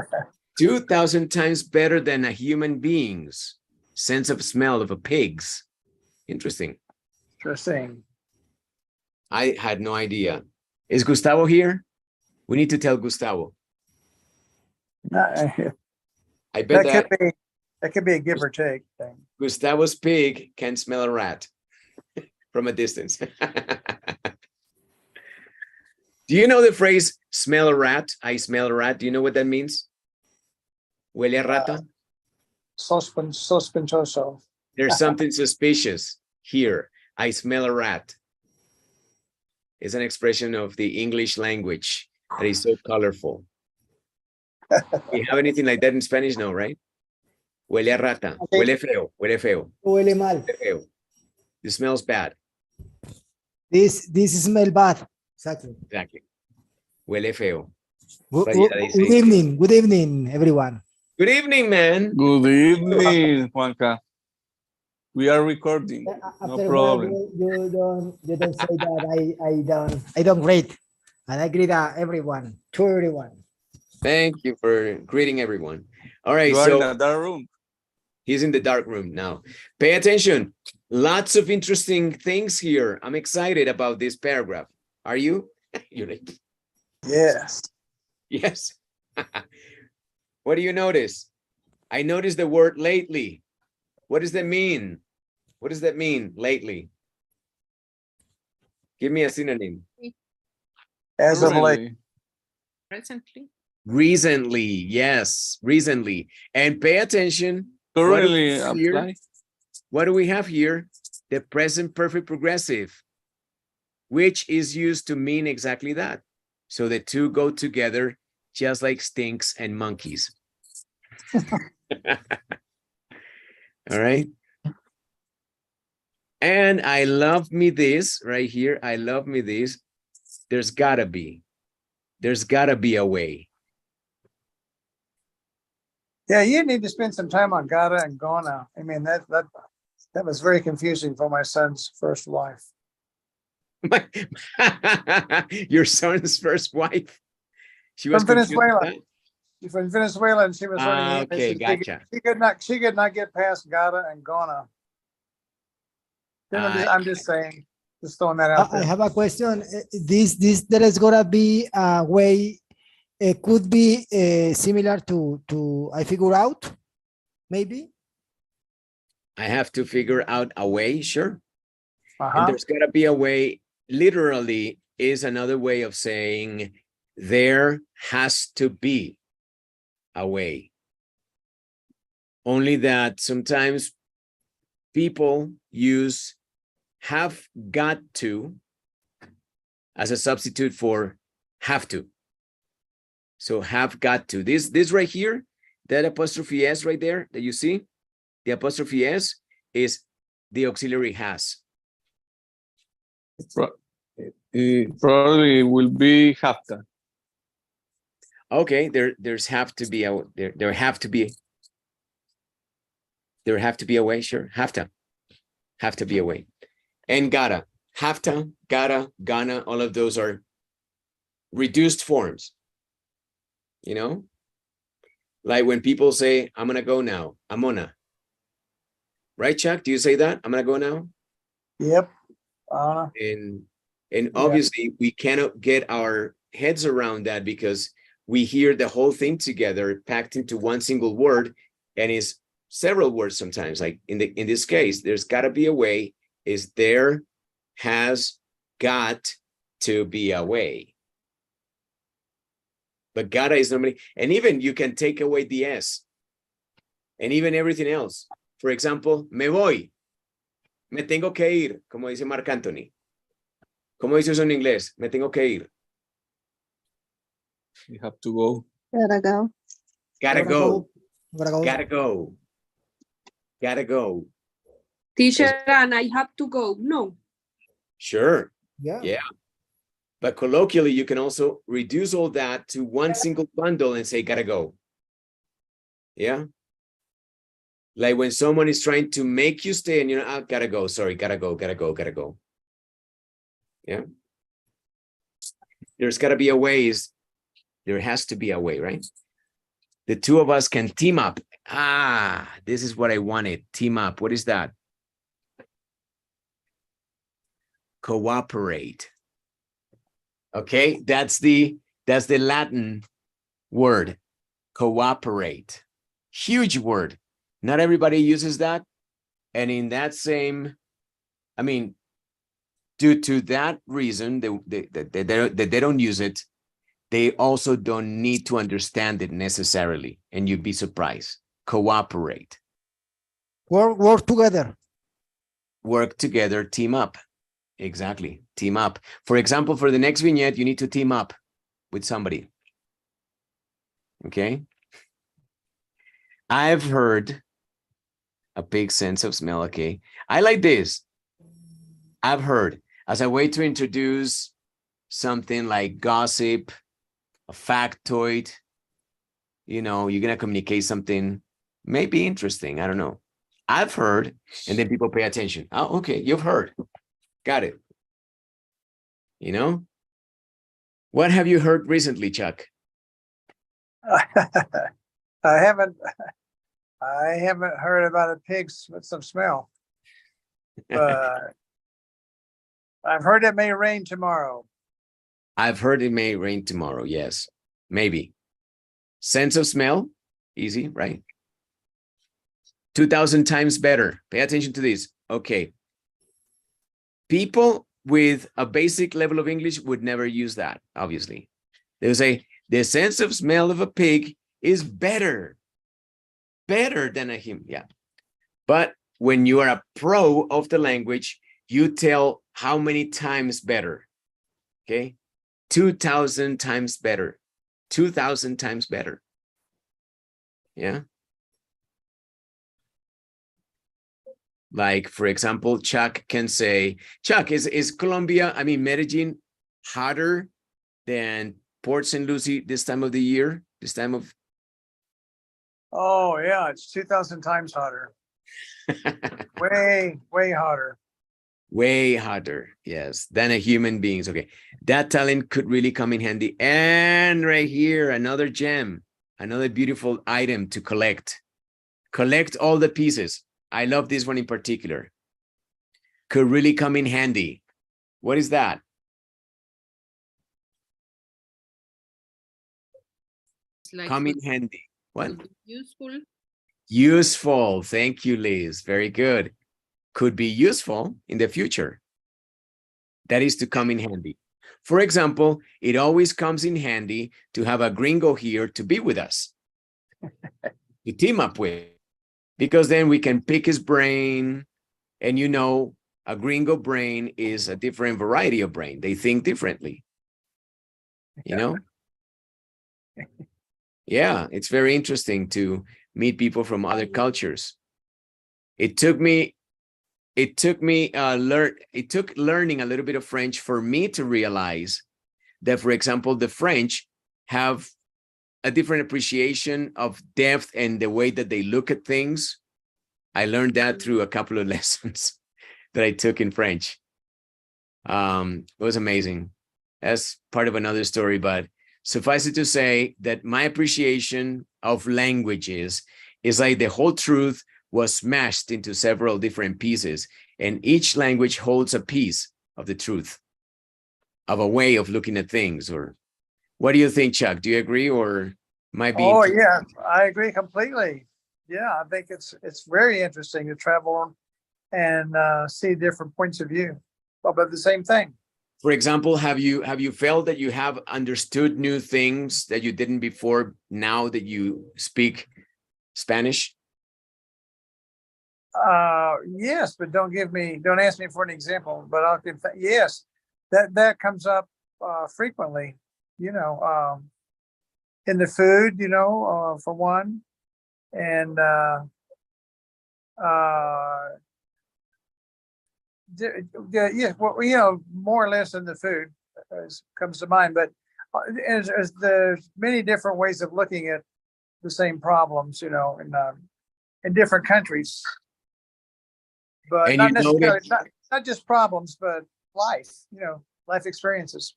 2,000 times better than a human being's sense of smell of a pig's. Interesting. Interesting. I had no idea. Is Gustavo here? We need to tell Gustavo. That I bet that could be a give or take thing. Gustavo's pig can smell a rat from a distance. Do you know the phrase smell a rat? I smell a rat. Do you know what that means? Huele a rata? Sospechoso. There's something suspicious here. I smell a rat. It's an expression of the English language that is so colorful. We have anything like that in Spanish? No, right? Huele a rata. Huele feo. Huele feo. Huele mal. Huele feo. It smells bad. This smell bad. Exactly. Exactly. Huele feo. Good, But yeah, they say- good evening, everyone. Good evening, man. Good evening, Juanca. We are recording. No After problem. you don't say that I don't greet, and I greet everyone, to everyone. Thank you for greeting everyone. All right, You are in so a dark room. he's in the dark room now. Pay attention. Lots of interesting things here. I'm excited about this paragraph. Are you? You're like, Yes. yes. What do you notice? I noticed the word lately. What does that mean? What does that mean, lately? Give me a synonym. As of late. Currently. Presently. Recently, yes, recently. And pay attention. Currently Here, apply. what do we have here? The present perfect progressive, which is used to mean exactly that. So the two go together just like stinks and monkeys. All right. And I love me this right here. I love me this. There's gotta be a way. Yeah, you need to spend some time on gotta and gonna. I mean, that was very confusing for my son's first wife. Your son's first wife. She was From confused with Venezuela. that? She's from Venezuela, and she was learning English. Okay, and gotcha. She could not get past gotta and gonna. I'm just saying, just throwing that out I there. have a question. This there is gonna be a way. It could be similar to I figure out, maybe. I have to figure out a way, sure. And Uh-huh. there's gotta be a way. Literally is another way of saying there has to be a way. Only that sometimes people use have got to as a substitute for have to. So have got to. This right here, that apostrophe S right there that you see, the apostrophe S is the auxiliary has. It probably will be have to. Okay, there's have to be a there have to be a way, sure. Have to be a way. And gotta, have to, gotta, gonna, all of those are reduced forms. You know, like when people say, I'm gonna go now, I'm gonna. Right, Chuck? Do you say that? I'm gonna go now? Yep. And obviously we cannot get our heads around that because we hear the whole thing together packed into one single word, and is several words sometimes. Like in this case, there's gotta be a way, is there has got to be a way. But gotta is normally, and even you can take away the S and even everything else. For example, me voy. Me tengo que ir, como dice Mark Anthony. ¿Cómo dice eso en inglés? Me tengo que ir. You have to go. Gotta go. Gotta go. Gotta go. Gotta go. Gotta go. Teacher, and I have to go. No. Sure. Yeah. Yeah. But colloquially, you can also reduce all that to one single bundle and say, gotta go. Yeah. Like when someone is trying to make you stay and you're not, gotta go. Sorry, gotta go, gotta go, gotta go. Yeah. There's gotta be a way. There has to be a way, right? The two of us can team up. Ah, this is what I wanted. Team up. What is that? Cooperate. Okay, that's the Latin word, cooperate. Huge word. Not everybody uses that. And in that same, I mean, due to that reason, they don't use it, they also don't need to understand it necessarily. And you'd be surprised. Cooperate. Work together. Work together, team up. Exactly. Team up. For example, for the next vignette, you need to team up with somebody. Okay. I've heard a big sense of smell. Okay. I like this. I've heard as a way to introduce something like gossip, a factoid. You know, you're going to communicate something maybe interesting. I don't know. I've heard, and then people pay attention. Oh, okay. You've heard. Got it. You know, what have you heard recently, Chuck? I haven't heard about a pig with some smell. I've heard it may rain tomorrow. I've heard it may rain tomorrow. Yes, maybe. Sense of smell, easy, right? 2,000 times better. Pay attention to this. Okay. People with a basic level of English would never use that, obviously. They would say, the sense of smell of a pig is better than a human. Yeah. But when you are a pro of the language, you tell how many times better. Okay. 2,000 times better. 2,000 times better. Yeah. Like, for example, Chuck can say, Chuck, is Colombia, I mean, Medellín, hotter than Port St. Lucie this time of the year? This time of... Oh, yeah, it's 2,000 times hotter. Way hotter. Way hotter, yes, than a human beings. Okay, that talent could really come in handy. And right here, another gem, another beautiful item to collect. Collect all the pieces. I love this one in particular. Could really come in handy. What is that? Like Come in could- handy. What? could be useful. Useful. Thank you, Liz. Very good. Could be useful in the future. That is to come in handy. For example, it always comes in handy to have a gringo here to be with us, to team up with, because then we can pick his brain. And you know, a gringo brain is a different variety of brain. They think differently. You know? Yeah, it's very interesting to meet people from other cultures. It took learning a little bit of French for me to realize that, for example, the French have a different appreciation of depth and the way that they look at things. I learned that through a couple of lessons that I took in French. It was amazing. That's part of another story, but suffice it to say that my appreciation of languages is like the whole truth was smashed into several different pieces, and each language holds a piece of the truth, of a way of looking at things. Or what do you think, Chuck? Do you agree, or might be? Oh, yeah, I agree completely. Yeah, I think it's very interesting to travel and see different points of view about the same thing. For example, have you felt that you have understood new things that you didn't before now that you speak Spanish? Yes, but don't ask me for an example, but yes, that comes up frequently, you know, in the food, you know, for one, and yeah, well, you know, more or less in the food comes to mind, but as there's many different ways of looking at the same problems, you know, in different countries. But And not you necessarily, notice, not just problems, but life, you know, life experiences.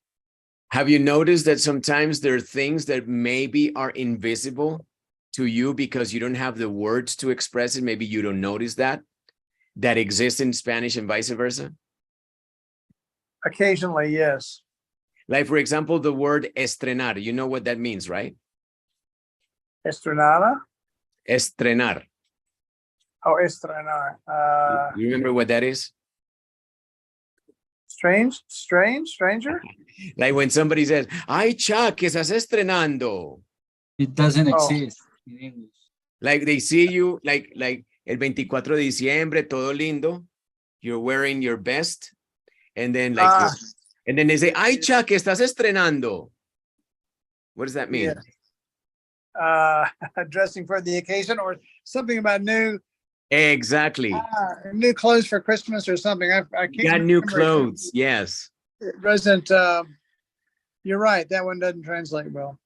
have you noticed that sometimes there are things that maybe are invisible to you because you don't have the words to express it? Maybe you don't notice that exists in Spanish and vice versa? Occasionally, yes. Like, for example, the word estrenar, you know what that means, right? Estrenada. Estrenar. Oh, estrenar. You remember what that is? Stranger. Like when somebody says, ay, Chuck, ¿qué estás estrenando? It doesn't Oh. exist in English. Like they see you, like el 24 de diciembre, todo lindo. You're wearing your best. And then and then they say, ay, Chuck, ¿qué estás estrenando? What does that mean? Yeah. Dressing for the occasion, or something about new Exactly. new clothes for Christmas or something. I can't Got new remember. clothes. Yes. It doesn't. You're right. That one doesn't translate well.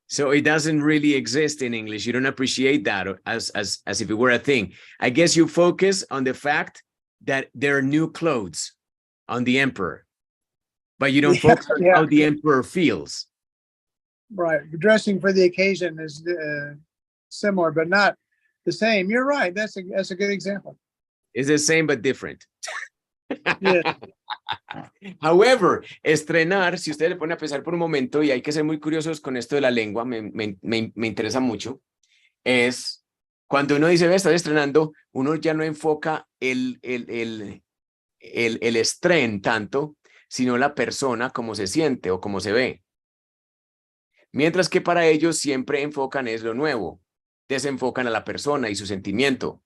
So it doesn't really exist in English. You don't appreciate that as if it were a thing. I guess you focus on the fact that there are new clothes on the emperor, but you don't focus on how the emperor feels. Right. Dressing for the occasion is similar, but not the same. You're right. That's a good example. It's the same, but different. Yeah. However, estrenar, si usted le pone a pensar por un momento, y hay que ser muy curiosos con esto de la lengua, me interesa mucho, es cuando uno dice, ve, estás estrenando, uno ya no enfoca el el estrén tanto, sino la persona como se siente o como se ve. Mientras que para ellos siempre enfocan es lo nuevo, desenfocan a la persona y su sentimiento.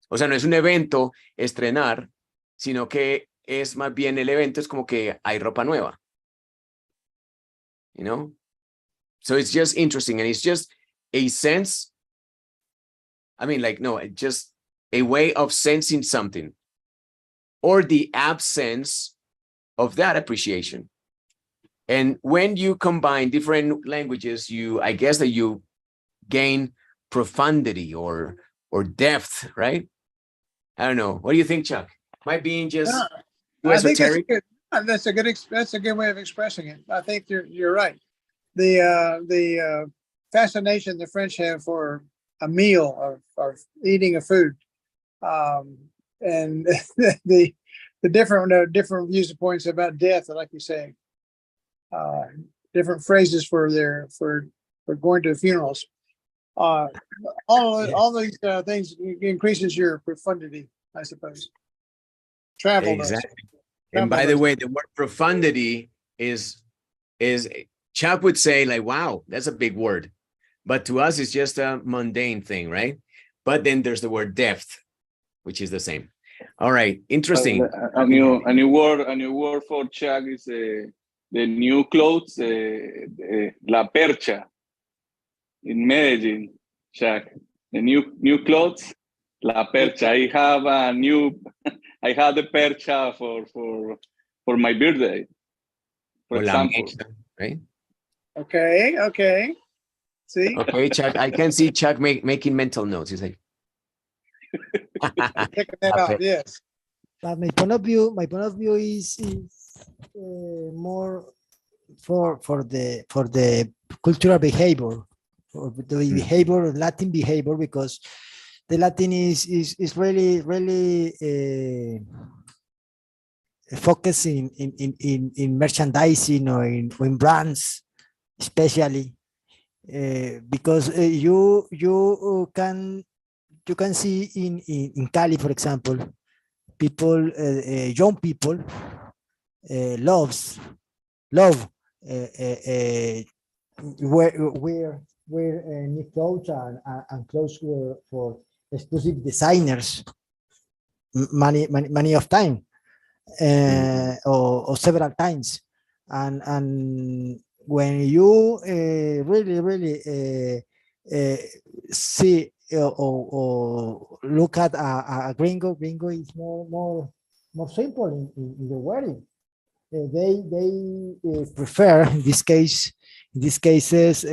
O sea, no es un evento estrenar, sino que es más bien el evento es como que hay ropa nueva. You know? So it's just interesting, and it's just a sense, I mean, like, no, just a way of sensing something or the absence of that appreciation. And when you combine different languages, I guess that you gain profundity or depth, right? I don't know. What do you think, Chuck? Am I being just too I think esoteric? that's a good way of expressing it. I think you're right. The fascination the French have for a meal or eating a food, and the different viewpoints about death, like you say, different phrases for going to funerals. All these things increases your profundity, I suppose. Travel does. Exactly. And by the way, the word profundity is Chuck would say like, wow, that's a big word. But to us, it's just a mundane thing, right? But then there's the word depth, which is the same. All right, interesting. A new word for Chuck is the new clothes, la percha in Medellín, Chuck. The new clothes, la percha. I had the percha for my birthday, for example. Mecha, right? Okay. See? Okay, Chuck, I can see Chuck making mental notes. He's like, Checking that out, yes. But my point of view is more for the cultural behavior, for the behavior, Latin behavior, because the Latin is really focusing in merchandising or in brands, especially because you can see in Cali, for example, people, young people love wear new clothes and clothes for exclusive designers many of time or several times, and when you really see or look at a gringo is more simple in the wearing. They prefer in these cases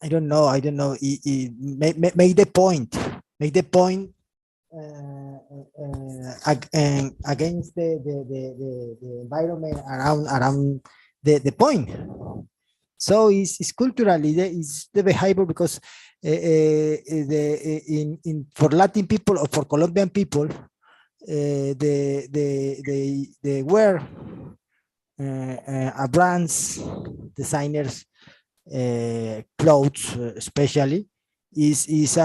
I don't know make the point against the environment around the point. So it's culturally it's the behavior, because for Latin people or for Colombian people, they wear a brands designers clothes, especially is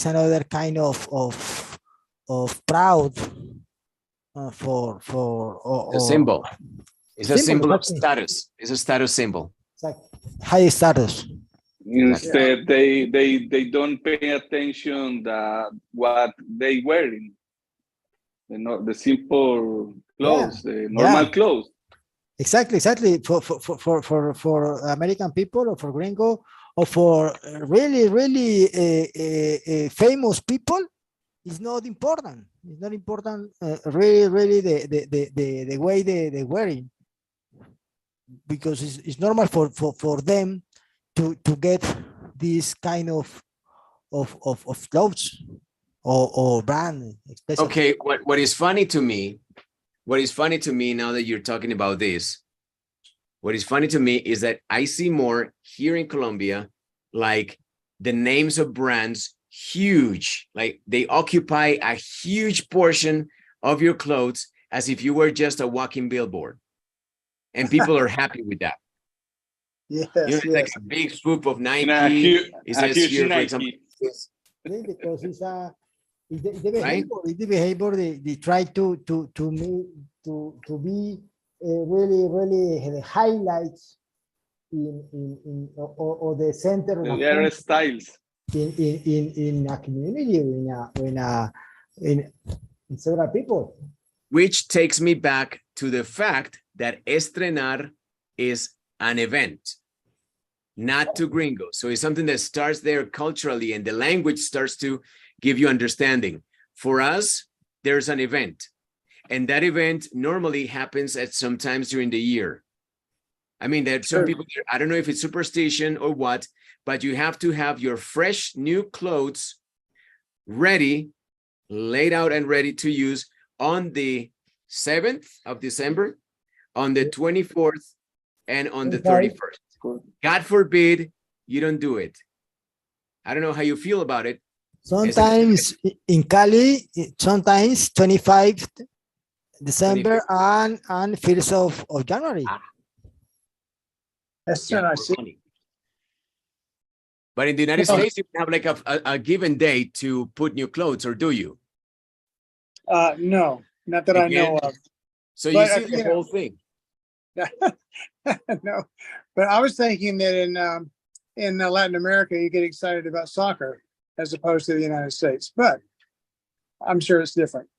another kind of proud for a symbol. It's a symbol of exactly. status. It's a status symbol. High status. Instead, they don't pay attention that what they wearing. The simple clothes, the normal clothes. Exactly. For American people or for gringo or for really famous people, it's not important. It's not important. Really the way they're wearing, because it's normal for them to get this kind of clothes or brand. Especially. Okay, what is funny to me now that you're talking about this, what is funny to me is that I see more here in Colombia, like the names of brands, huge, like they occupy a huge portion of your clothes as if you were just a walking billboard. And people are happy with that. Yes, it's like a big swoop of Nike. A huge here, for Nike. example, Because It's the Right? behavior. It's the behavior. They try to be really the highlights in or the center of Their styles. in a community, in several people. Which takes me back to the fact that estrenar is an event, not to gringo. So it's something that starts there culturally, and the language starts to give you understanding. For us, there's an event, and that event normally happens at some times during the year. I mean, there are some people, I don't know if it's superstition or what, but you have to have your fresh new clothes ready, laid out and ready to use on the 7th of December, on the 24th, and on the 31st. God forbid you don't do it. I don't know how you feel about it. Sometimes in Cali, sometimes 25th December and 1st of January. That's Yeah, nice. but in the United States, you have like a given day to put new clothes, or do you? No, not that I know of. So you But, see the whole thing. No, but I was thinking that in Latin America, you get excited about soccer as opposed to the United States, but I'm sure it's different.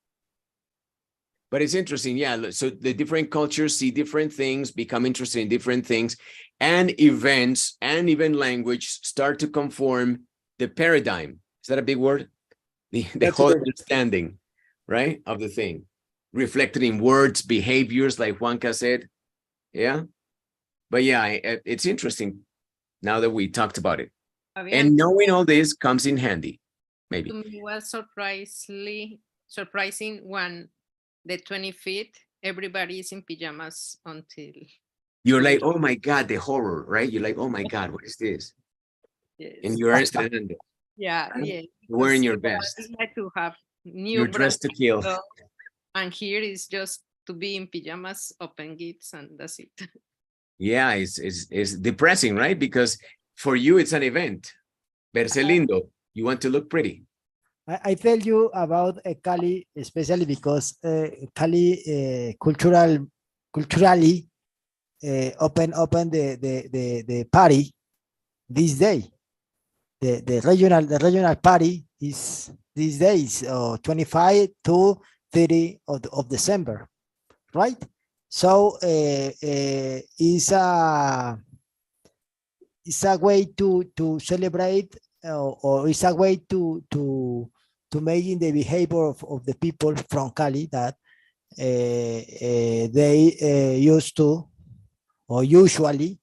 But it's interesting, yeah. So the different cultures see different things, become interested in different things, and events and even language start to conform the paradigm. Is that a big word? The whole understanding, right, of the thing, reflected in words, behaviors, like Juanca said. Yeah. But yeah, it's interesting now that we talked about it. And knowing all this comes in handy, maybe. To me was surprising when the 25th, everybody is in pajamas until. You're like, oh my God, the horror, right? You're like, oh my God, what is this? Yes. And you're estrenando. Yeah, Right? yeah. You're wearing your best. Like to have new You're dressed to kill. clothes, and here is just to be in pajamas, open gifts, and that's it. Yeah, it's depressing, right? Because for you, it's an event. Verse lindo. You want to look pretty. I tell you about Cali, especially because Cali culturally open the party this day. The regional party is these days, 25 to 30 of December, right? So it's a way to celebrate, or it's a way to making the behavior of the people from Cali that they used to, or usually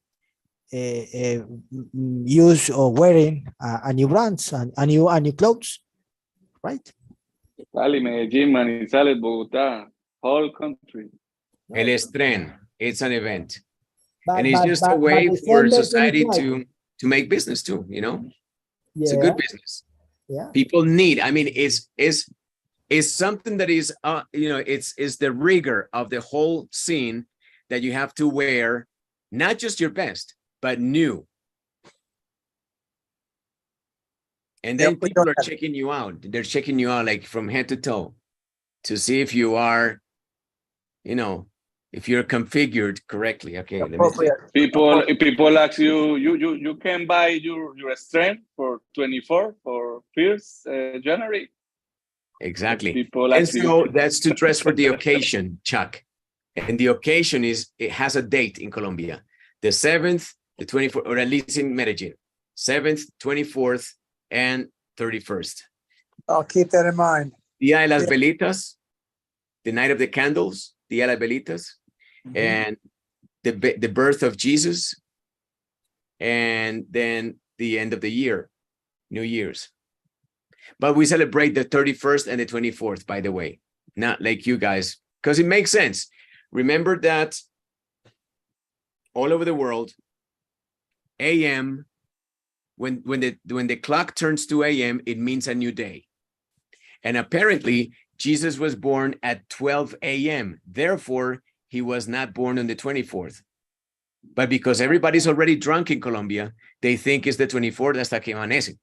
use or wearing a new brands and a new clothes, right? Cali, Medellín, Manizales, Bogotá, whole country. El estren, it's an event. But, and it's just a way for December society 25. to make business too, you know? It's a Yeah. good business. Yeah. People need, I mean, it's something that is, you know, it's the rigor of the whole scene that you have to wear, not just your best, but new. And then people are checking you out. They're checking you out like from head to toe to see if you are, you know, if you're configured correctly. Okay. Let me see. People ask you can buy your strength for 24 for 1st January. Exactly. People And ask so that's to dress for the occasion, Chuck. And the occasion it has a date in Colombia, the 7th, the 24th, or at least in Medellín, 7th, 24th, and 31st. I'll keep that in mind. Día de las Velitas, the night of the candles, Día de las Velitas, and the birth of Jesus, and then the end of the year, New Year's. But we celebrate the 31st and the 24th, by the way, not like you guys, because it makes sense. Remember that all over the world, AM, when the clock turns to AM, it means a new day. And apparently, Jesus was born at 12 AM. Therefore, he was not born on the 24th. But because everybody's already drunk in Colombia, they think it's the 24th hasta que amanece.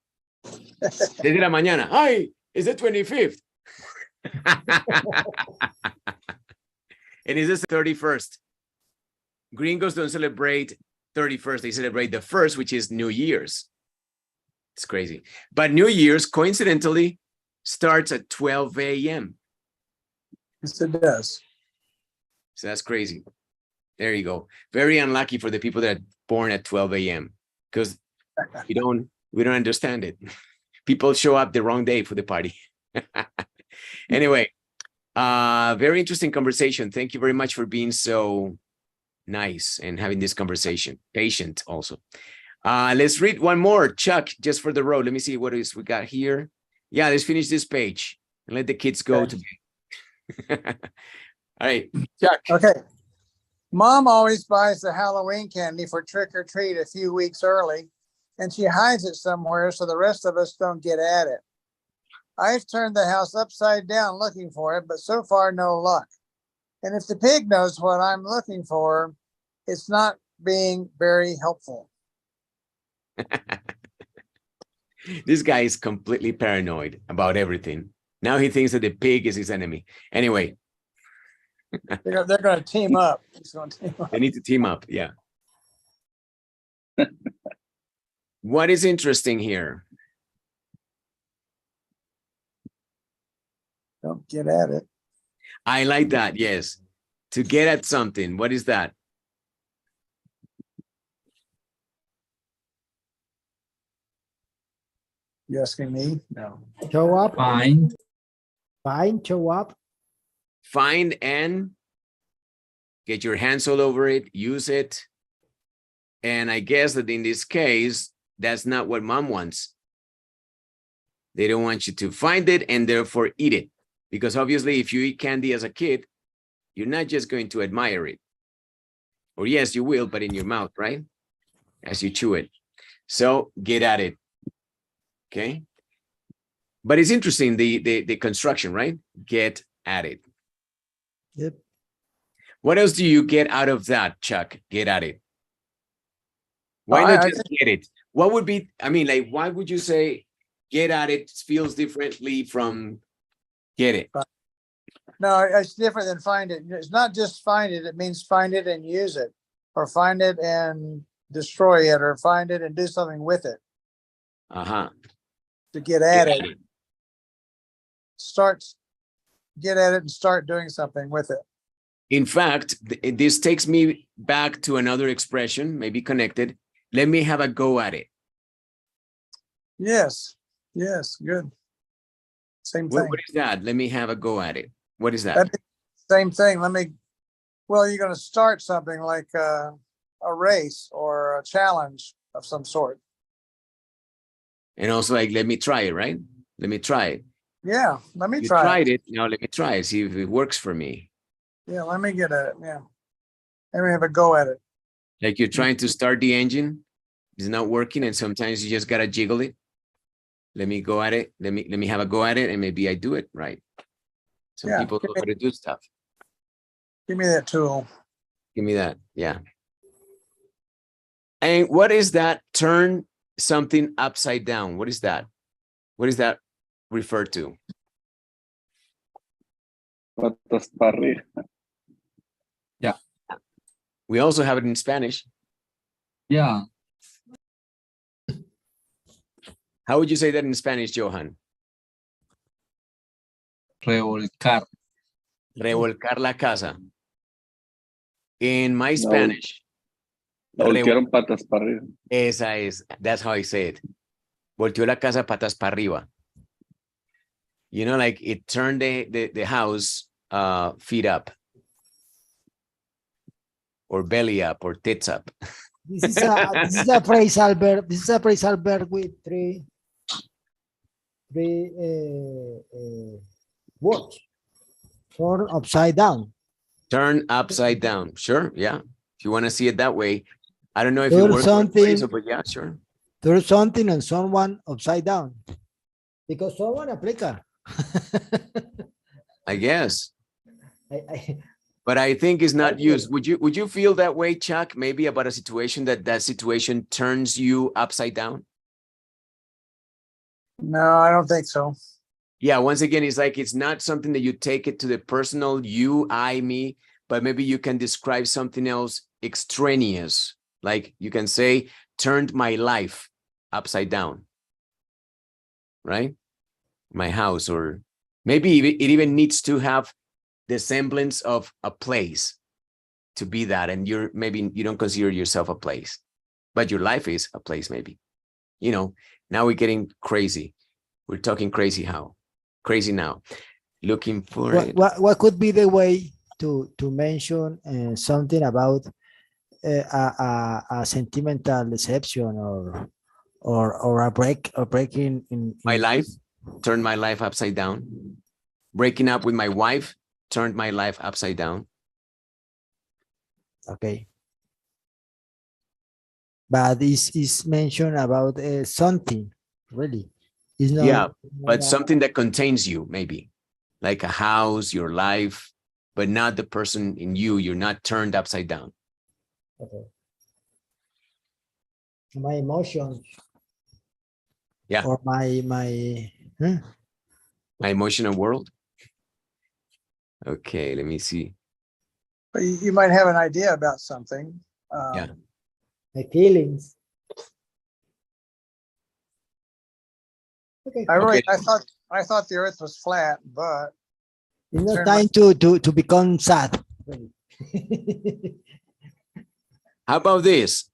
Desde la mañana, ay, It's the 25th. And it's the 31st. Gringos don't celebrate 31st. They celebrate the 1st, which is New Year's. It's crazy. But New Year's, coincidentally, starts at 12 a.m. Yes, it does. So that's crazy. There you go. Very unlucky for the people that are born at 12 a.m. because we don't understand it. People show up the wrong day for the party. Anyway, very interesting conversation. We very much for being so nice and having this conversation. Patient also. Let's read one more. Chuck, just for the road. Let me see what is we got here. Yeah, let's finish this page and let the kids go to bed. All right, Chuck. Okay. Mom always buys the Halloween candy for trick or treat a few weeks early, and she hides it somewhere so the rest of us don't get at it. I've turned the house upside down looking for it, but so far no luck. And if the pig knows what I'm looking for, it's not being very helpful. This guy is completely paranoid about everything. Now he thinks that the pig is his enemy. Anyway. They're going to team up. They need to team up, yeah. What is interesting here? Don't get at it. I like that, yes. To get at something. What is that? You asking me? No. Show up. Find. Find, show up. Find and get your hands all over it, use it. And I guess that in this case, that's not what mom wants. They don't want you to find it and therefore eat it. Because obviously, if you eat candy as a kid, you're not just going to admire it. Or yes, you will, but in your mouth, right? As you chew it. So get at it. Okay. But it's interesting, the construction, right? Get at it. Yep. What else do you get out of that, Chuck? Get at it. Why not just get it? What would be, I mean, like, why would you say get at it feels differently from get it? No, it's different than find it. It's not just find it. It means find it and use it, or find it and destroy it, or find it and do something with it. Uh-huh. To get at it. Get at it and start doing something with it. In fact, this takes me back to another expression, maybe connected. Let me have a go at it. Yes. Yes. Good. Same thing. What is that? Let me have a go at it. What is that? Same thing. Well, you're going to start something like a race or a challenge of some sort. And also like, let me try it, right? Let me try it. Yeah, let me You try tried it. Now let me try it. See if it works for me. Yeah, let me get at it. Yeah. Let me have a go at it. Like you're trying to start the engine. It's not working. And sometimes you just got to jiggle it. Let me go at it. Let me have a go at it. And maybe I do it right. Some people know how to do stuff. Give me that tool. Give me that. Yeah. And what is that? Turn something upside down. What is that? What is that referred to? Patas para arriba. Yeah. We also have it in Spanish. Yeah. How would you say that in Spanish, Johan? Revolcar. Revolcar la casa. In my Spanish. La voltearon patas para arriba. Esa es. That's how I say it. Volteó la casa patas para arriba. You know, like it turned the house feet up. Or belly up or tits up. This is a phrasal verb. This is a phrasal verb with three words. Turn upside down. Turn upside down. Sure. Yeah. If you want to see it that way. I don't know if Turn it works. something, but yeah, sure. Turn something and someone upside down. Because someone aplica. I guess. I But I think it's not used. Would you feel that way, Chuck? Maybe about a situation that situation turns you upside down? No, I don't think so. Yeah, once again, it's like it's not something that you take it to the personal you, I, me, but maybe you can describe something else extraneous. Like you can say, turned my life upside down, right? My house, or maybe it even needs to have the semblance of a place to be that. And maybe you don't consider yourself a place, but your life is a place, maybe. You know, now we're getting crazy. We're talking crazy now. Looking for it. What could be the way to mention something about a sentimental deception or a breaking in My life turned my life upside down. Breaking up with my wife turned my life upside down. Okay. But is mentioned about something, really. It's not, Yeah, but something that contains you, maybe. Like a house, your life, but not the person in you. You're not turned upside down. okay. My emotions. Yeah. Or my huh? My emotional world. Okay, let me see. But you might have an idea about something. Yeah. My feelings. Okay. I thought the earth was flat, but It's not turn time to become sad. How about this?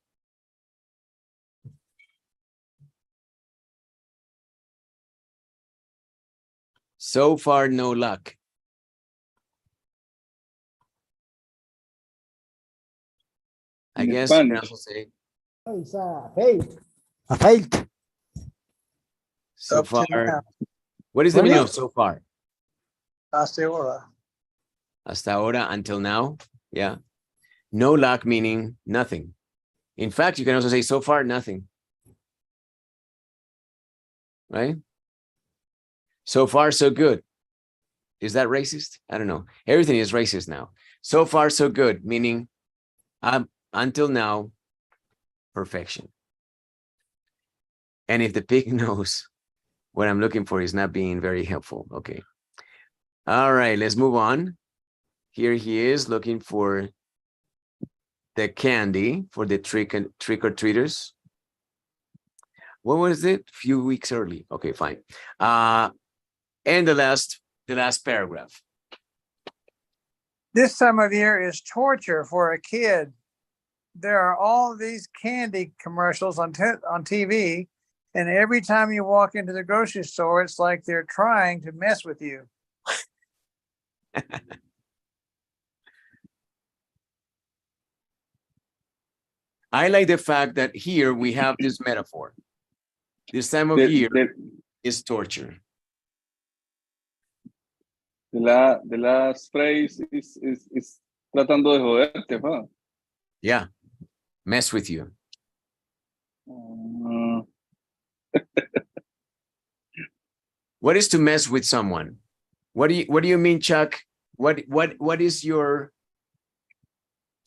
So far, no luck. I In guess you can Spanish. also say Oh, it's a failed. A failed. so Up to far. now. What is the meaning Well, of so far? hasta ahora. Hasta ahora, until now. Yeah. No luck meaning nothing. In fact, you can also say so far, nothing. Right? So far, so good. Is that racist? I don't know. Everything is racist now. So far, so good, meaning until now, perfection. And if the pig knows what I'm looking for is not being very helpful. Okay. All right, let's move on. Here he is looking for the candy for the trick or treaters. What was it? A few weeks early. Okay, fine. And the last paragraph. This time of year is torture for a kid. There are all these candy commercials on TV, and every time you walk into the grocery store, it's like they're trying to mess with you. I like the fact that here we have this metaphor. This time of year is torture. The last phrase is tratando de joderte, huh? Yeah, mess with you. What is to mess with someone? What do you mean, Chuck? What is your,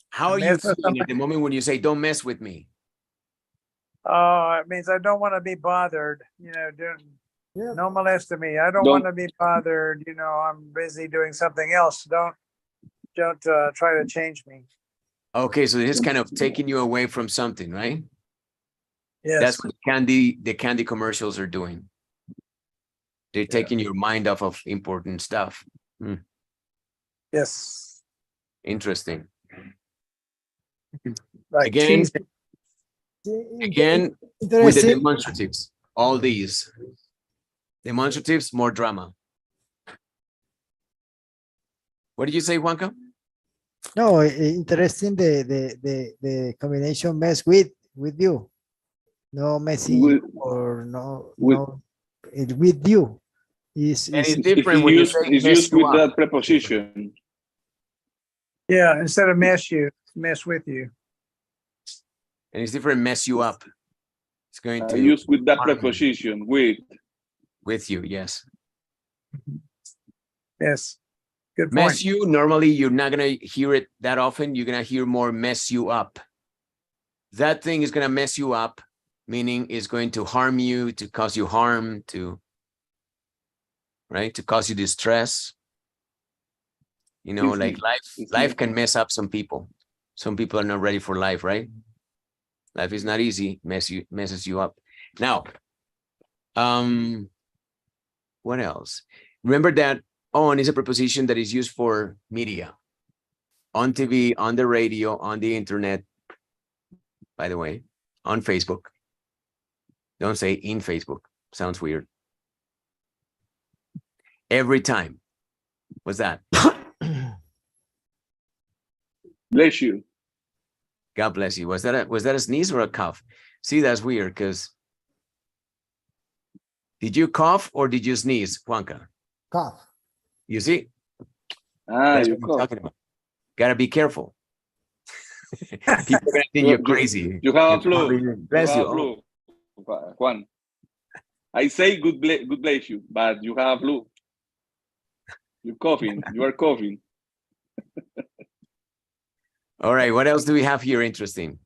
how are you feeling at the moment when you say don't mess with me? It means I don't want to be bothered, no molest me. I don't want to be bothered, I'm busy doing something else. Don't try to change me. Okay, so this is kind of taking you away from something, right? Yes. That's what the candy commercials are doing. They're taking your mind off of important stuff. Yes. Interesting. Like Again, with the demonstratives, all these demonstratives, more drama. What did you say, Juanca? No, interesting the combination mess with you. No messing or no with you. Is different when you say it's used with that preposition. Yeah, instead of mess with you. And it's different, mess you up. It's going to use with that preposition, with you, yes. Yes. Good point. Mess you, normally you're not gonna hear it that often. You're gonna hear more mess you up. That thing is gonna mess you up, meaning it's going to harm you, to cause you harm, to, right? To cause you distress. You know, like life can mess up some people. Some people are not ready for life, right? Life is not easy, messes you up. Now, what else? Remember that on is a preposition that is used for media. On TV, on the radio, on the internet, by the way, on Facebook. Don't say in Facebook. Sounds weird. Every time. What's that? Bless you. God bless you. Was that a sneeze or a cough? See, that's weird because did you cough or did you sneeze, Juanca? Cough. You see? Ah, That's you what I'm cough. talking about. Gotta be careful. People are gonna think you're crazy. You have a flu. Bless you. Flu, Juan. I say good bless you, but you have flu. You're coughing. You are coughing. All right. What else do we have here interesting?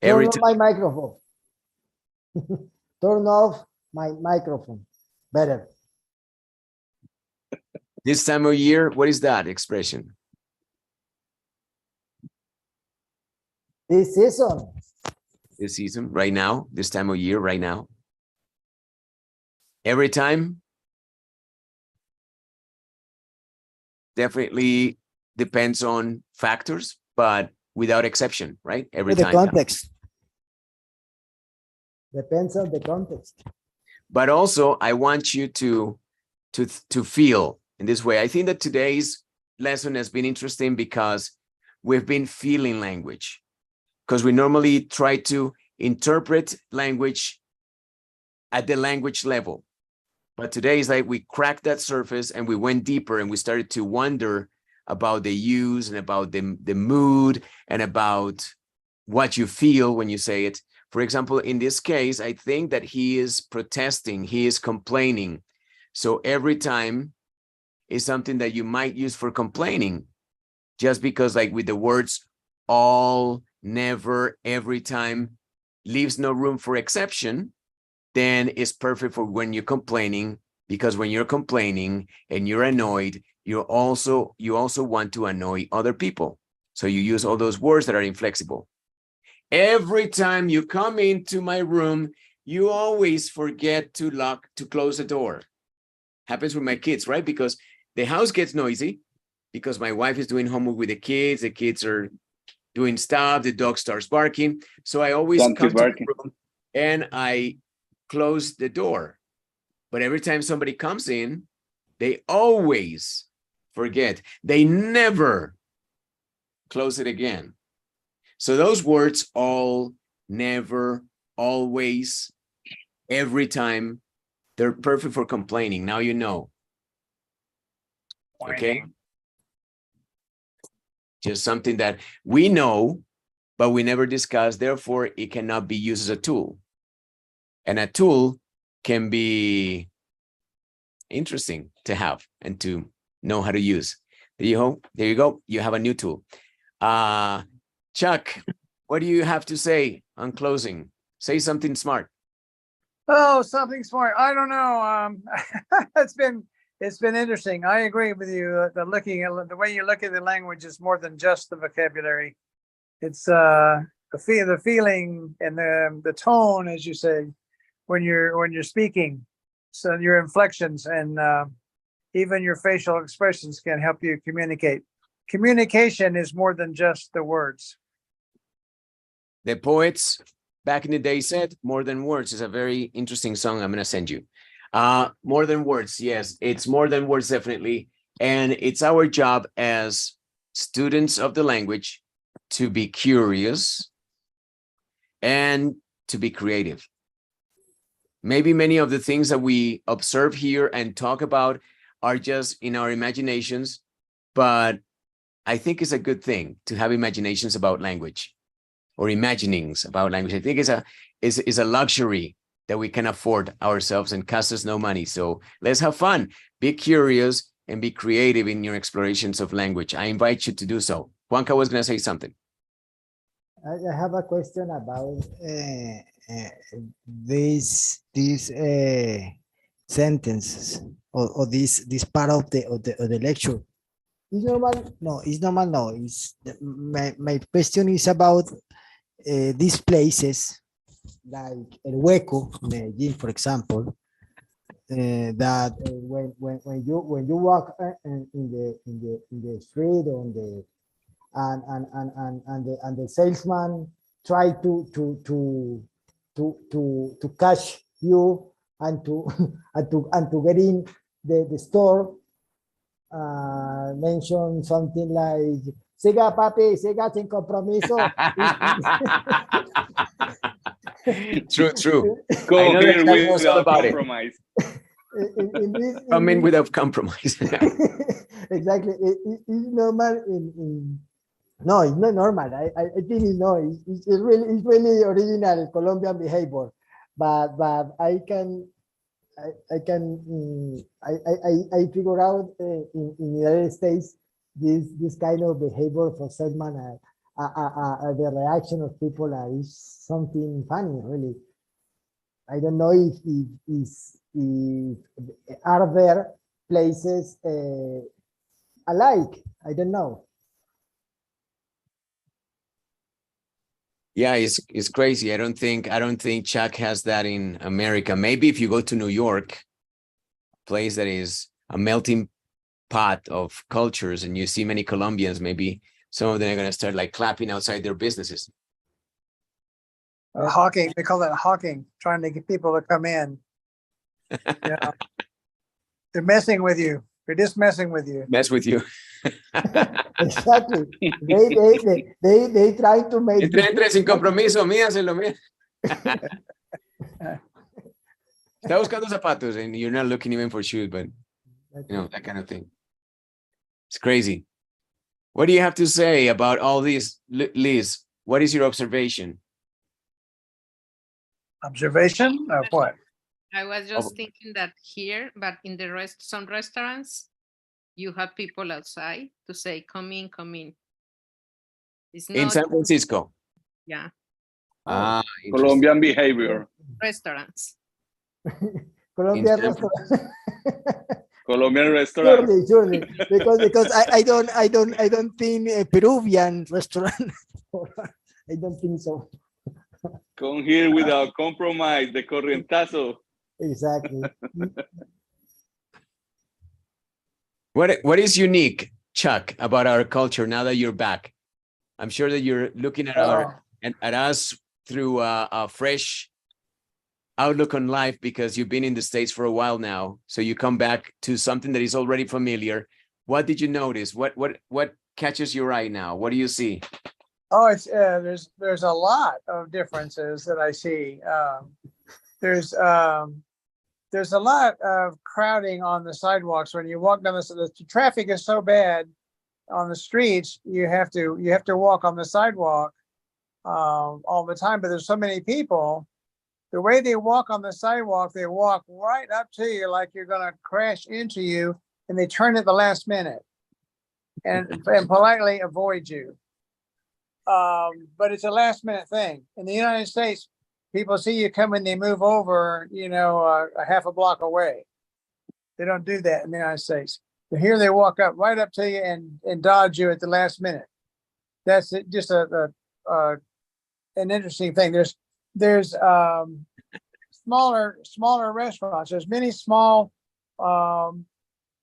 Turn Every on time. my microphone. Turn off my microphone. Better. This time of year, what is that expression? This season. This season, right now, this time of year, right now. Every time. Definitely depends on factors, but without exception, right? Every With the time. context. Depends on the context. But also, I want you to feel in this way. I think that today's lesson has been interesting because we've been feeling language, because we normally try to interpret language at the language level. But today is like we cracked that surface and we went deeper and we started to wonder about the use and about the mood and about what you feel when you say it. For example, in this case, I think that he is protesting, he is complaining. So every time is something that you might use for complaining, just because like with the words all, never, every time leaves no room for exception, then it's perfect for when you're complaining, because when you're complaining and you're annoyed, you also want to annoy other people. So you use all those words that are inflexible. Every time you come into my room, you always forget to close the door. Happens with my kids, right? Because the house gets noisy, because my wife is doing homework with the kids are doing stuff, the dog starts barking. So I always come to the room and I close the door. But every time somebody comes in, they always forget. They never close it again. So those words, all, never, always, every time, they're perfect for complaining. Now you know. Okay? Just something that we know, but we never discuss. Therefore, it cannot be used as a tool. And a tool can be interesting to have and to know how to use. There you go. You have a new tool. Chuck, what do you have to say on closing? Say something smart. Oh, something smart. I don't know. It's been interesting. I agree with you. The way you look at the language is more than just the vocabulary. It's the feeling and the tone, as you say, when you're speaking. So your inflections and even your facial expressions can help you communicate. Communication is more than just the words. The poets back in the day said, more than words is a very interesting song I'm going to send you. More than words. Yes, it's more than words, definitely. And it's our job as students of the language to be curious and to be creative. Maybe many of the things that we observe here and talk about are just in our imaginations, but I think it's a good thing to have imaginations about language or imaginings about language. I think it's a luxury that we can afford ourselves and costs us no money. So let's have fun, be curious, and be creative in your explorations of language. I invite you to do so. Juanca was going to say something. I have a question about these sentences. or this part of the lecture. Is normal? No, it's normal. No, my question is about these places like El Hueco, Medellín, for example. That when you walk in the street on the and the salesman try to catch you and to and to get in the store, mention something like siga papi, siga sin compromiso. True. Go I know here that Chuck knows all without about it. compromise. Come in without compromise. Exactly. It's normal no, it's not normal. I think it's no. It's really original Colombian behavior, but I figure out in the United States this kind of behavior for salesman. The reaction of people is something funny, really. I don't know if are there places alike. I don't know. Yeah, it's crazy. I don't think Chuck has that in America. Maybe if you go to New York, place that is a melting pot of cultures, and you see many Colombians, maybe some of them are gonna start like clapping outside their businesses. Hawking, they call that hawking, trying to get people to come in. Yeah. They're messing with you. They're just messing with you. Mess with you. Exactly. They try to make. Entre sin compromiso, míaselo, mía. Está buscando zapatos and you're not looking even for shoes, but you know, that kind of thing. It's crazy. What do you have to say about all this, Liz? What is your observation? Observation of what? I was just thinking that here, but in the some restaurants, you have people outside to say, come in, come in. It's not, in San Francisco? Yeah. Ah, Colombian behavior. Restaurants. Colombian restaurant. Colombian restaurant. Surely, because I don't think a Peruvian restaurant. I don't think so. Come here without compromise, the corrientazo. Exactly. What is unique, Chuck, about our culture now that you're back? I'm sure that you're looking at at us through a fresh outlook on life because you've been in the States for a while now. So you come back to something that is already familiar. What did you notice? What catches your eye now? What do you see? Oh, it's there's a lot of differences that I see. There's a lot of crowding on the sidewalks when you walk down the traffic is so bad on the streets. You have to walk on the sidewalk all the time, but there's so many people. The way they walk on the sidewalk, they walk right up to you like you're going to crash into you, and they turn at the last minute and politely avoid you. But it's a last minute thing. In the United States, people see you coming, they move over, a half a block away. They don't do that in the United States. But here they walk up right up to you and dodge you at the last minute. That's just an interesting thing. There's smaller restaurants. There's many small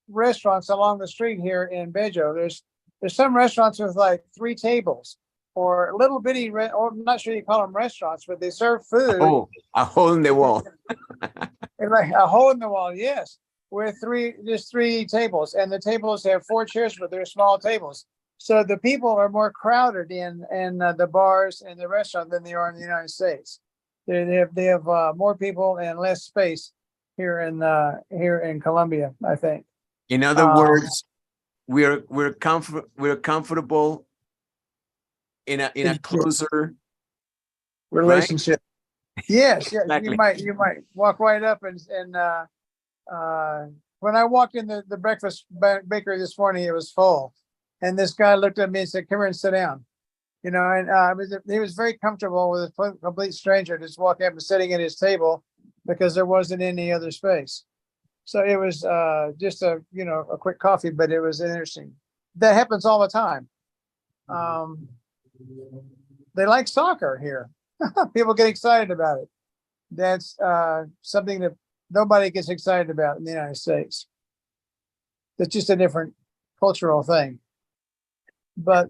restaurants along the street here in Bello. There's some restaurants with like 3 tables. Or little bitty, or I'm not sure you call them restaurants, but they serve food. Oh, a hole in the wall. Like a hole in the wall, yes. With just 3 tables, and the tables have 4 chairs, but they're small tables. So the people are more crowded in the bars and the restaurant than they are in the United States. They have more people and less space here in Colombia, I think. In other words, we're comfortable in a closer relationship. Right? Yes, exactly. You might walk right up and when I walked in the breakfast bakery this morning, it was full, and this guy looked at me and said, "Come here and sit down." And he was very comfortable with a complete stranger just walking up and sitting at his table because there wasn't any other space. So it was just a a quick coffee, but it was interesting. That happens all the time. They like soccer here. People get excited about it. That's something that nobody gets excited about in the United States. It's just a different cultural thing. But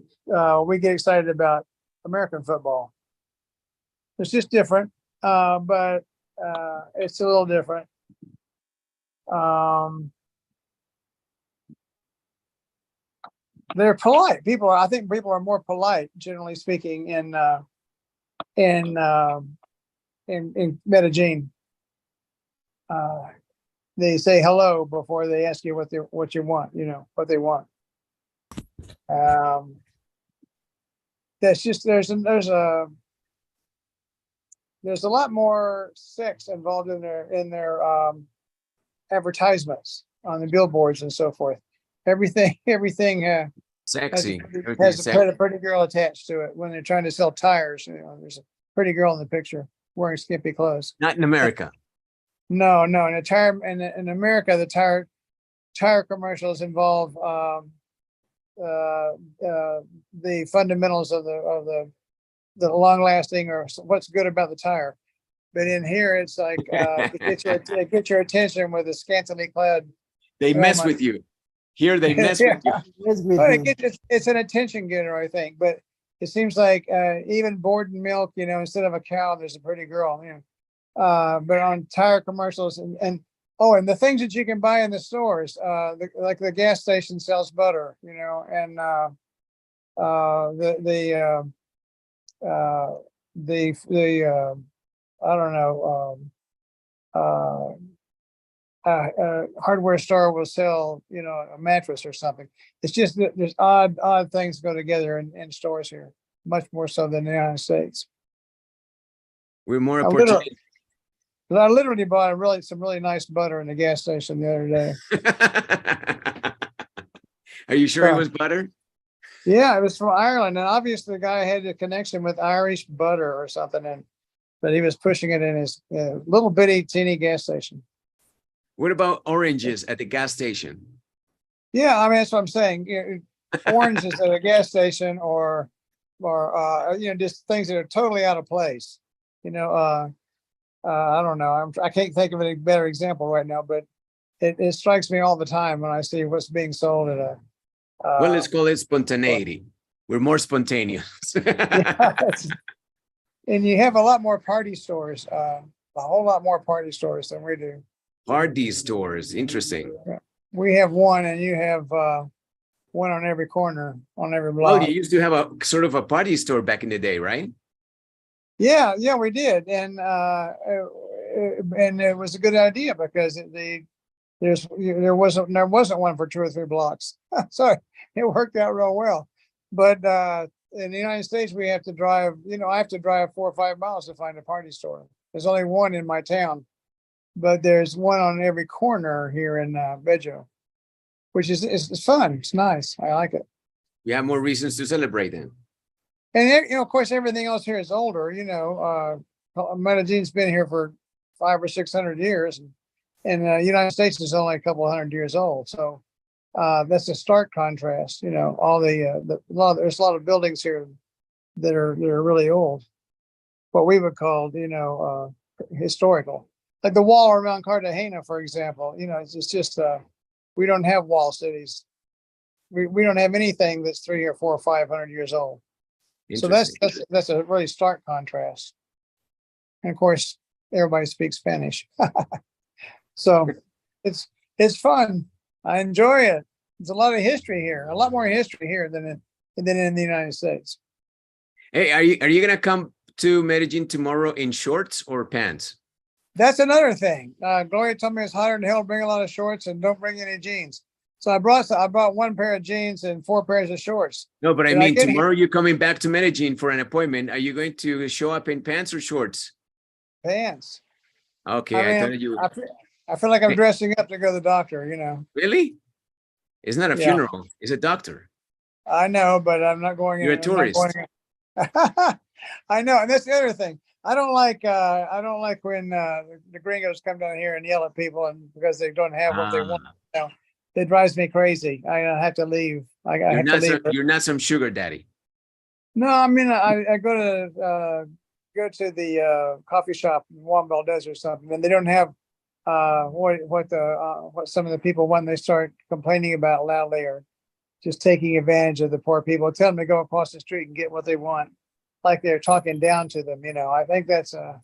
we get excited about American football. It's just different, but it's a little different. They're polite. I think people are more polite, generally speaking, in Medellín. They say hello before they ask you what you want, what they want. That's just there's a lot more sex involved in their advertisements on the billboards and so forth. Everything Sexy. has a pretty girl attached to it when they're trying to sell tires. There's a pretty girl in the picture wearing skimpy clothes. Not in America. No. In America, the tire commercials involve the fundamentals of the long lasting or what's good about the tire. But in here, it's like they get your attention with a scantily clad. They mess with you. Here they mess with you. It's an attention getter, I think. But it seems like even Borden milk, instead of a cow, there's a pretty girl. But on tire commercials and the things that you can buy in the stores, like the gas station sells butter, and I don't know, hardware store will sell, a mattress or something. It's just that there's odd things go together in stores here, much more so than the United States. We're more opportunity. I literally bought some really nice butter in the gas station the other day. Are you sure it was butter? Yeah, it was from Ireland, and obviously the guy had a connection with Irish butter or something, but he was pushing it in his little bitty teeny gas station. What about oranges at the gas station? Yeah, I mean that's what I'm saying. Oranges at a gas station, or just things that are totally out of place. I don't know. I can't think of any better example right now, but it strikes me all the time when I see what's being sold at a. Well, let's call it spontaneity. We're more spontaneous. And you have a lot more party stores, a whole lot more party stores than we do. Party stores, interesting. We have one, and you have one on every corner, on every block. Well, you used to have a sort of a party store back in the day, right? Yeah, we did, and it was a good idea because there wasn't one for 2 or 3 blocks, so it worked out real well. But in the United States, we have to drive. I have to drive 4 or 5 miles to find a party store. There's only one in my town, but there's one on every corner here in Bello, which is fun. It's nice. I like it. We have more reasons to celebrate then. And of course, everything else here is older. Medellín's been here for 500 or 600 years, and the United States is only a couple of 100 years old. So that's a stark contrast. There's a lot of buildings here that are really old, what we would call historical, like the wall around Cartagena, for example. It's just we don't have wall cities. We don't have anything that's 300 or 400 or 500 years old. So that's a really stark contrast. And of course, everybody speaks Spanish. So it's fun. I enjoy it. There's a lot of history here, a lot more history here than in the United States. Hey, are you gonna come to Medellín tomorrow in shorts or pants? That's another thing. Gloria told me it's hotter than hell. Bring a lot of shorts and don't bring any jeans. So I brought 1 pair of jeans and 4 pairs of shorts. No, but I mean, tomorrow you're coming back to Medellín for an appointment. Are you going to show up in pants or shorts? Pants. Okay, I feel like I'm dressing up to go to the doctor. Really? It's not a funeral. It's a doctor. I know, but I'm not going. You're a tourist. I know, and that's the other thing. I don't like when the gringos come down here and yell at people and because they don't have what they want. You know, it drives me crazy. I have to leave. I have to leave. You're not some sugar daddy. No, I mean I go to the coffee shop in Juan Valdez or something, and they don't have what some of the people want. They start complaining about loudly or just taking advantage of the poor people. Tell them to go across the street and get what they want, like they're talking down to them. You know, I think that's a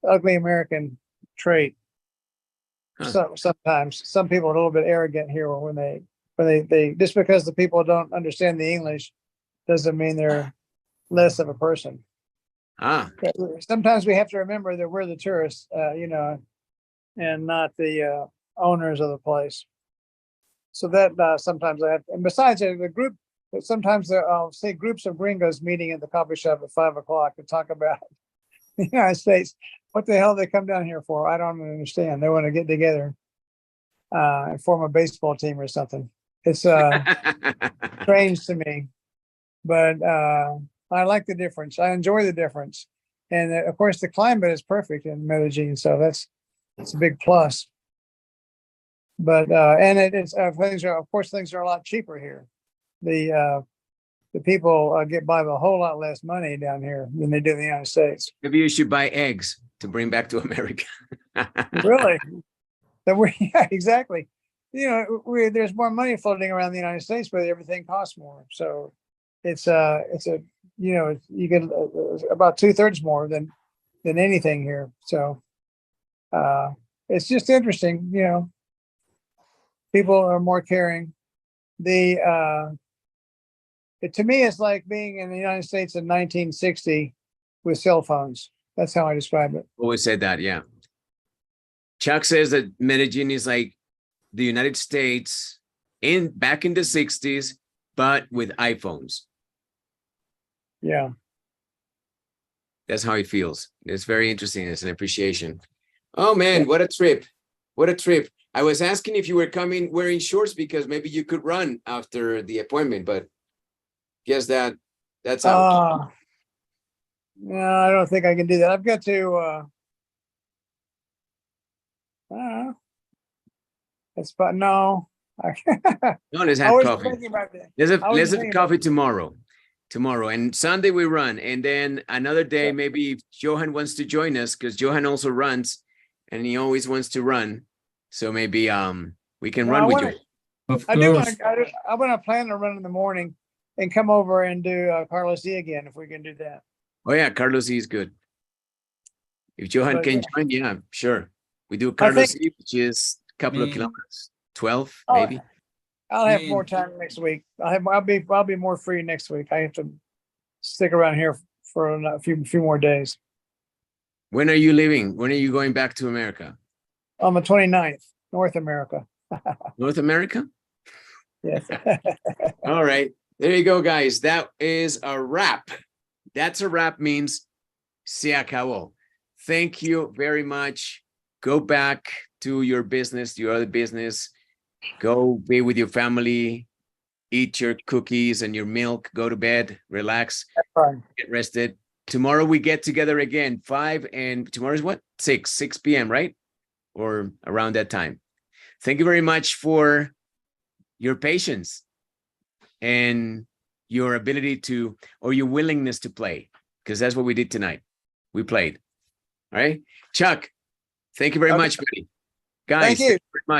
ugly American trait. So sometimes some people are a little bit arrogant here when they just because the people don't understand the English doesn't mean they're less of a person. Sometimes we have to remember that we're the tourists, you know, and not the owners of the place. So that sometimes I have, and besides the group, sometimes I'll see groups of gringos meeting at the coffee shop at 5 o'clock to talk about the United States. What the hell they come down here for? I don't understand. They want to get together and form a baseball team or something. It's strange to me, but I like the difference. I enjoy the difference. And of course, the climate is perfect in Medellín. So that's a big plus. But and it's things are, of course, things are a lot cheaper here. The people get by with a whole lot less money down here than they do in the United States. Maybe you should buy eggs to bring back to America. Really? Yeah, exactly. You know, there's more money floating around the United States, but everything costs more. So it's a you know, you get about 2/3 more than anything here. So it's just interesting, you know. People are more caring. To me, it's like being in the United States in 1960 with cell phones. That's how I describe it. Always said that, yeah. Chuck says that Medellín is like the United States back in the 60s, but with iPhones. Yeah. That's how it feels. It's very interesting. It's an appreciation. Oh man, what a trip. What a trip. I was asking if you were coming wearing shorts because maybe you could run after the appointment, but guess that's out. No, I don't think I can do that. I've got to it's but no. No, let's have coffee. Let's have coffee tomorrow. And Sunday we run, and then another day maybe if Johan wants to join us because Johan also runs and he always wants to run. So maybe we can run with you. I want to plan to run in the morning and come over and do Carlos D again if we can do that. Oh yeah, Carlos E is good. If Johan can join, yeah, sure. We do Carlos E, which is a couple of kilometers, 12 maybe. I'll have more time next week. I'll be more free next week. I have to stick around here for a few more days. When are you leaving? When are you going back to America? On the 29th, North America. North America? Yes. All right. There you go, guys. That is a wrap. That's a wrap means se acabó. Thank you very much. Go back to your business, your other business. Go be with your family. Eat your cookies and your milk. Go to bed. Relax. Get rested. Tomorrow we get together again, 5 and tomorrow's what? 6 p.m., right? Or around that time. Thank you very much for your patience and your ability to, or your willingness to play, because that's what we did tonight. We played. All right. Chuck, thank you very much, buddy. Guys, thank you very much.